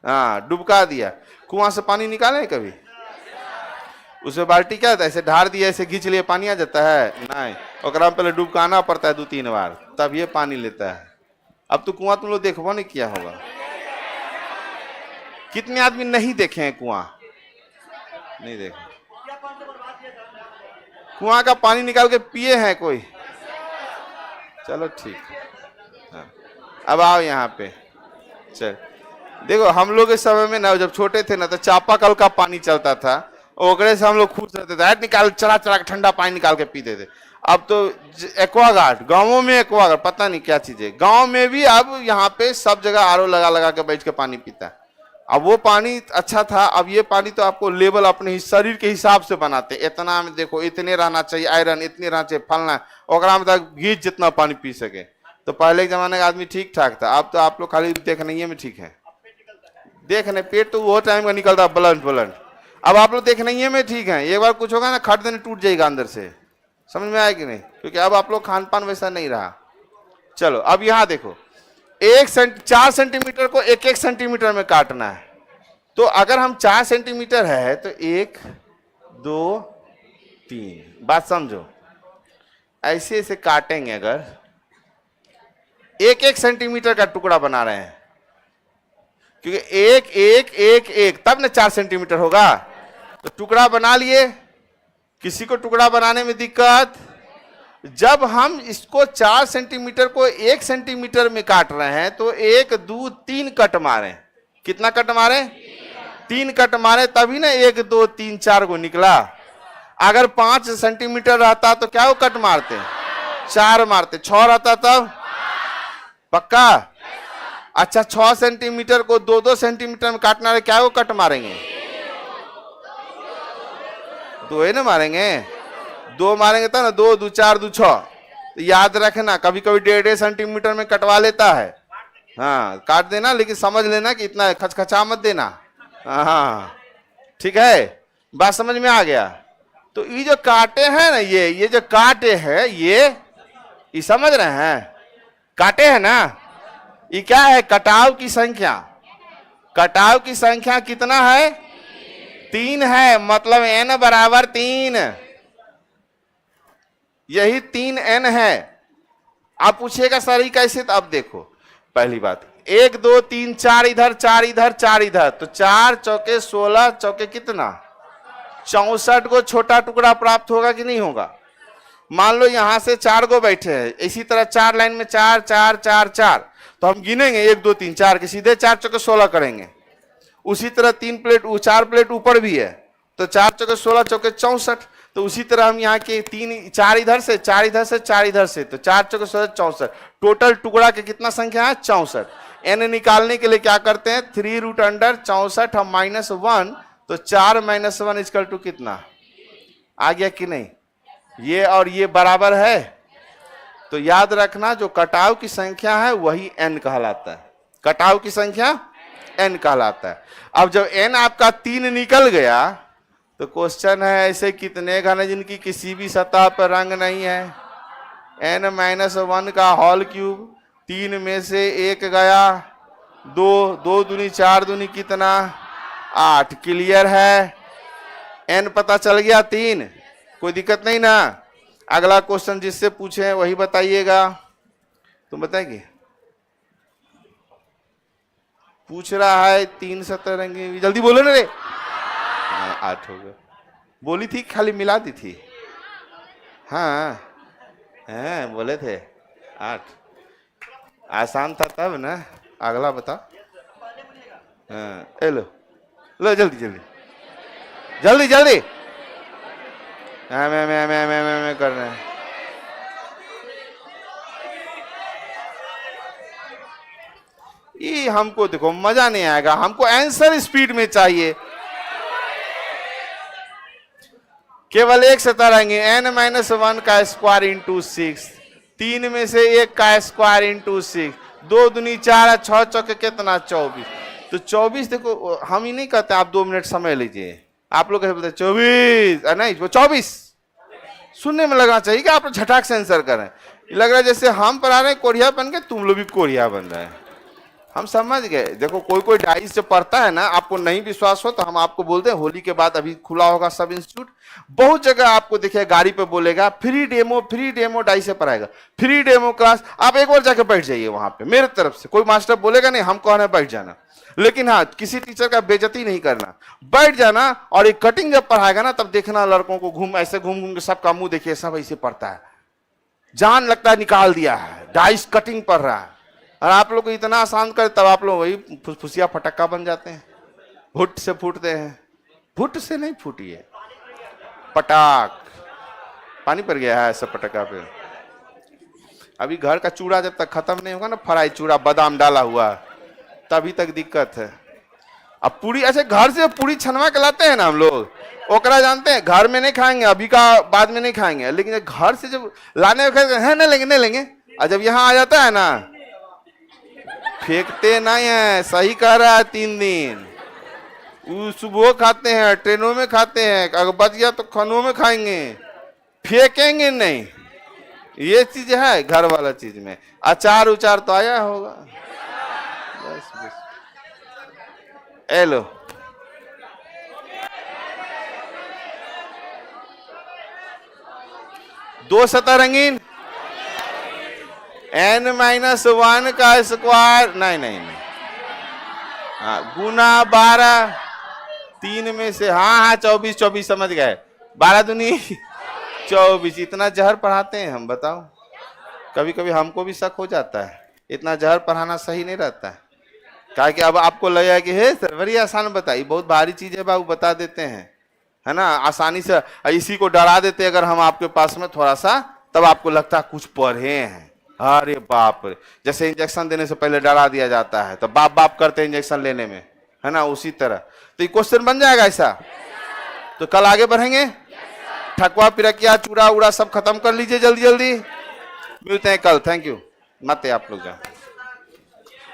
हाँ डुबका दिया। कुआं से पानी निकाले कभी? उसमें बाल्टी क्या था, ऐसे ढार दिया, ऐसे खींच लिए पानी आ जाता है? नहीं, ओकरा में पहले डुबकाना पड़ता है 2-3 बार, तब ये पानी लेता है। अब तो कुआं तुम लोग देखबो नहीं किया होगा। कितने आदमी नहीं देखे हैं कुआं? नहीं देखे। कुआं का पानी निकाल के पिए हैं कोई? चलो ठीक। हाँ। अब आओ यहाँ पे। चल देखो, हम लोग के समय में ना, जब छोटे थे ना, तो चापाकल का पानी चलता था, ओकरे से हम लोग खुश रहते थे। निकाल चला के ठंडा पानी निकाल के पीते थे। अब तो एक्वागार्ड, गांवों में एक्वागार्ड, पता नहीं क्या चीज है। गांव में भी अब यहाँ पे सब जगह आरओ लगा के बैठ के पानी पीता है। अब वो पानी अच्छा था, अब ये पानी तो आपको लेवल अपने शरीर के हिसाब से बनाते। इतना में देखो, इतने रहना चाहिए आयरन, इतने रहना चाहिए फलना, ओकरा में तक गीज जितना पानी पी सके। तो पहले के जमाने का आदमी ठीक ठाक था। अब तो आप लोग खाली देखने में ठीक है। देखने पेट तो वो टाइम का निकलता बुलंद। अब आप लोग देखने में ठीक है, एक बार कुछ होगा ना, खट देने टूट जाएगा अंदर से। समझ में आया कि नहीं? क्योंकि अब आप लोग खान पान वैसा नहीं रहा। चलो अब यहाँ देखो, 4 सेंटीमीटर को 1-1 सेंटीमीटर में काटना है। तो अगर हम 4 सेंटीमीटर है तो 1 2 3, बात समझो, ऐसे ऐसे काटेंगे। अगर 1-1 सेंटीमीटर का टुकड़ा बना रहे हैं, क्योंकि 1-1-1-1 तब ना 4 सेंटीमीटर होगा। तो टुकड़ा बना लिए। किसी को टुकड़ा बनाने में दिक्कत? जब हम इसको 4 सेंटीमीटर को 1 सेंटीमीटर में काट रहे हैं, तो 1 2 3 कट मारे। कितना कट मारे? 3 कट मारे, तभी ना 1 2 3 4 को निकला। अगर 5 सेंटीमीटर रहता तो क्या वो कट मारते? 4 मारते। 6 रहता तब? पक्का? अच्छा 6 सेंटीमीटर को 2-2 सेंटीमीटर में काटना है, क्या वो कट मारेंगे? 2 ही ना मारेंगे। 2 मारेंगे तब ना, 2 2 4 2 6। तो याद रखना, कभी कभी 1.5 सेंटीमीटर में कटवा लेता है। हाँ काट देना, लेकिन समझ लेना कि इतना खचखचा मत देना। हाँ ठीक है, बात समझ में आ गया? तो ये जो काटे हैं ना, ये जो काटे हैं, ये समझ रहे हैं? काटे हैं ना, ये क्या है? कटाव की संख्या। कटाव की संख्या कितना है? 3 है, मतलब n बराबर 3। यही 3n है। आप पूछिएगा सर कैसे? तो अब देखो, पहली बात 1 2 3 4 इधर, 4 इधर, 4 इधर, तो 4 चौके 16, चौके कितना? 64 को छोटा टुकड़ा प्राप्त होगा कि नहीं होगा? मान लो यहां से 4 को बैठे हैं, इसी तरह 4 लाइन में 4 4 4 4, तो हम गिनेंगे 1 2 3 4 के, सीधे 4 चौके 16 करेंगे। उसी तरह 3 प्लेट 4 प्लेट ऊपर भी है, तो 4 चौके 16 चौके 64, तो उसी तरह हम यहाँ के 3 4 इधर से 4 इधर से 4 इधर से, तो 4 चौके 64, टोटल टुकड़ा के कितना संख्या है 64। n निकालने के लिए क्या करते हैं 3√64 हम -1, तो 4 - 1 इक्वल टू कितना आ गया कि नहीं, ये और ये बराबर है। तो याद रखना जो कटाव की संख्या है वही n कहलाता है, कटाव की संख्या n कहलाता है। अब जब n आपका 3 निकल गया तो क्वेश्चन है ऐसे कितने घन जिनकी किसी भी सतह पर रंग नहीं है, n-1 का होल क्यूब, 3 में से 1 गया, 2 2 दूनी 4 दूनी कितना 8, क्लियर है। n पता चल गया 3, कोई दिक्कत नहीं ना। अगला क्वेश्चन जिससे पूछे वही बताइएगा, तुम बताएंगे। पूछ रहा है 3 सतरंगी, जल्दी बोलो ना रे। 8 हो गया, बोली थी खाली मिला दी थी। हाँ हाँ बोले थे 8, आसान था तब ना। अगला बता। हाँ लो लो जल्दी जल्दी जल्दी जल्दी। हाँ मैं कर रहे हैं। ये हमको देखो मजा नहीं आएगा, हमको आंसर स्पीड में चाहिए। केवल एक सतरंगी n-1 का स्क्वायर इंटू 6, 3 में से 1 का स्क्वायर इंटू 6, 2 दूनी 4, 6 चौके कितना 24। तो 24 देखो हम ही नहीं कहते, आप 2 मिनट समय लीजिए। आप लोग कैसे बोलते 24 नहीं वो 24 सुनने में लगना चाहिए कि आप झटाक से आंसर करें। लग रहा है जैसे हम पढ़ा रहे हैं कोढ़िया बन के तुम लोग भी कोढ़िया बन रहे हैं। हम समझ गए। देखो कोई डाइस जो पढ़ता है ना, आपको नहीं विश्वास हो तो हम आपको बोलते हैं होली के बाद अभी खुला होगा सब इंस्टीट्यूट, बहुत जगह आपको देखिए गाड़ी पे बोलेगा फ्री डेमो डाइस से पढ़ाएगा, फ्री डेमो क्लास। आप एक बार जाकर बैठ जाइए वहां पे, मेरे तरफ से कोई मास्टर बोलेगा नहीं, हम कहना बैठ जाना, लेकिन हाँ किसी टीचर का बेइज्जती नहीं करना, बैठ जाना। और एक कटिंग जब पढ़ाएगा ना तब देखना लड़कों को ऐसे घूम घूम के सबका मुंह देखिए, सब ऐसे पढ़ता है, जान लगता है निकाल दिया है, डाइस कटिंग पढ़ रहा है। और आप लोग को इतना आसान करे तब आप लोग वही फुसिया फटक्का बन जाते हैं, भुट से फूटते हैं। भुट से नहीं फूटी है, पटाक पानी पड़ गया है ऐसा पटका पे। अभी घर का चूड़ा जब तक खत्म नहीं होगा ना, फ्राई चूड़ा बादाम डाला हुआ, तभी तक दिक्कत है। अब पूरी ऐसे घर से पूरी छनवा के लाते हैं ना हम लोग, ओकरा जानते हैं घर में नहीं खाएंगे, अभी का बाद में नहीं खाएंगे, लेकिन घर से जब लाने हैं नहीं लेंगे, और जब यहाँ आ जाता है ना फेंकते नहीं है। सही कह रहा है, 3 दिन सुबह खाते हैं, ट्रेनों में खाते हैं, अगर बच गया तो खानों में खाएंगे, फेंकेंगे नहीं। ये चीज है घर वाला चीज में। अचार उचार तो आया होगा, बस बस। लो दो सतह रंगीन n-1 का स्क्वायर नहीं हाँ गुना 12, 3 में से हाँ 24 समझ गए, 12 दूनी 24। इतना जहर पढ़ाते हैं हम, बताओ। कभी कभी हमको भी शक हो जाता है, इतना जहर पढ़ाना सही नहीं रहता है। क्या कि अब आपको लगेगा कि हे सर बड़ी आसान बताई, बहुत भारी चीज है बाबू, बता देते हैं, है ना, आसानी से इसी को डरा देते अगर हम आपके पास में थोड़ा सा, तब आपको लगता है कुछ पढ़े हैं। अरे बाप रे, जैसे इंजेक्शन देने से पहले डरा दिया जाता है तो बाप करते हैं इंजेक्शन लेने में, है ना, उसी तरह। तो ये क्वेश्चन बन जाएगा ऐसा। तो कल आगे बढ़ेंगे, ठकुआ पिरकिया चूड़ा उड़ा सब खत्म कर लीजिए जल्दी जल्दी। मिलते हैं कल, थैंक यू। मत आप लोग जाओ,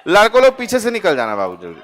लड़कों लोग पीछे से निकल जाना बाबू जल्दी।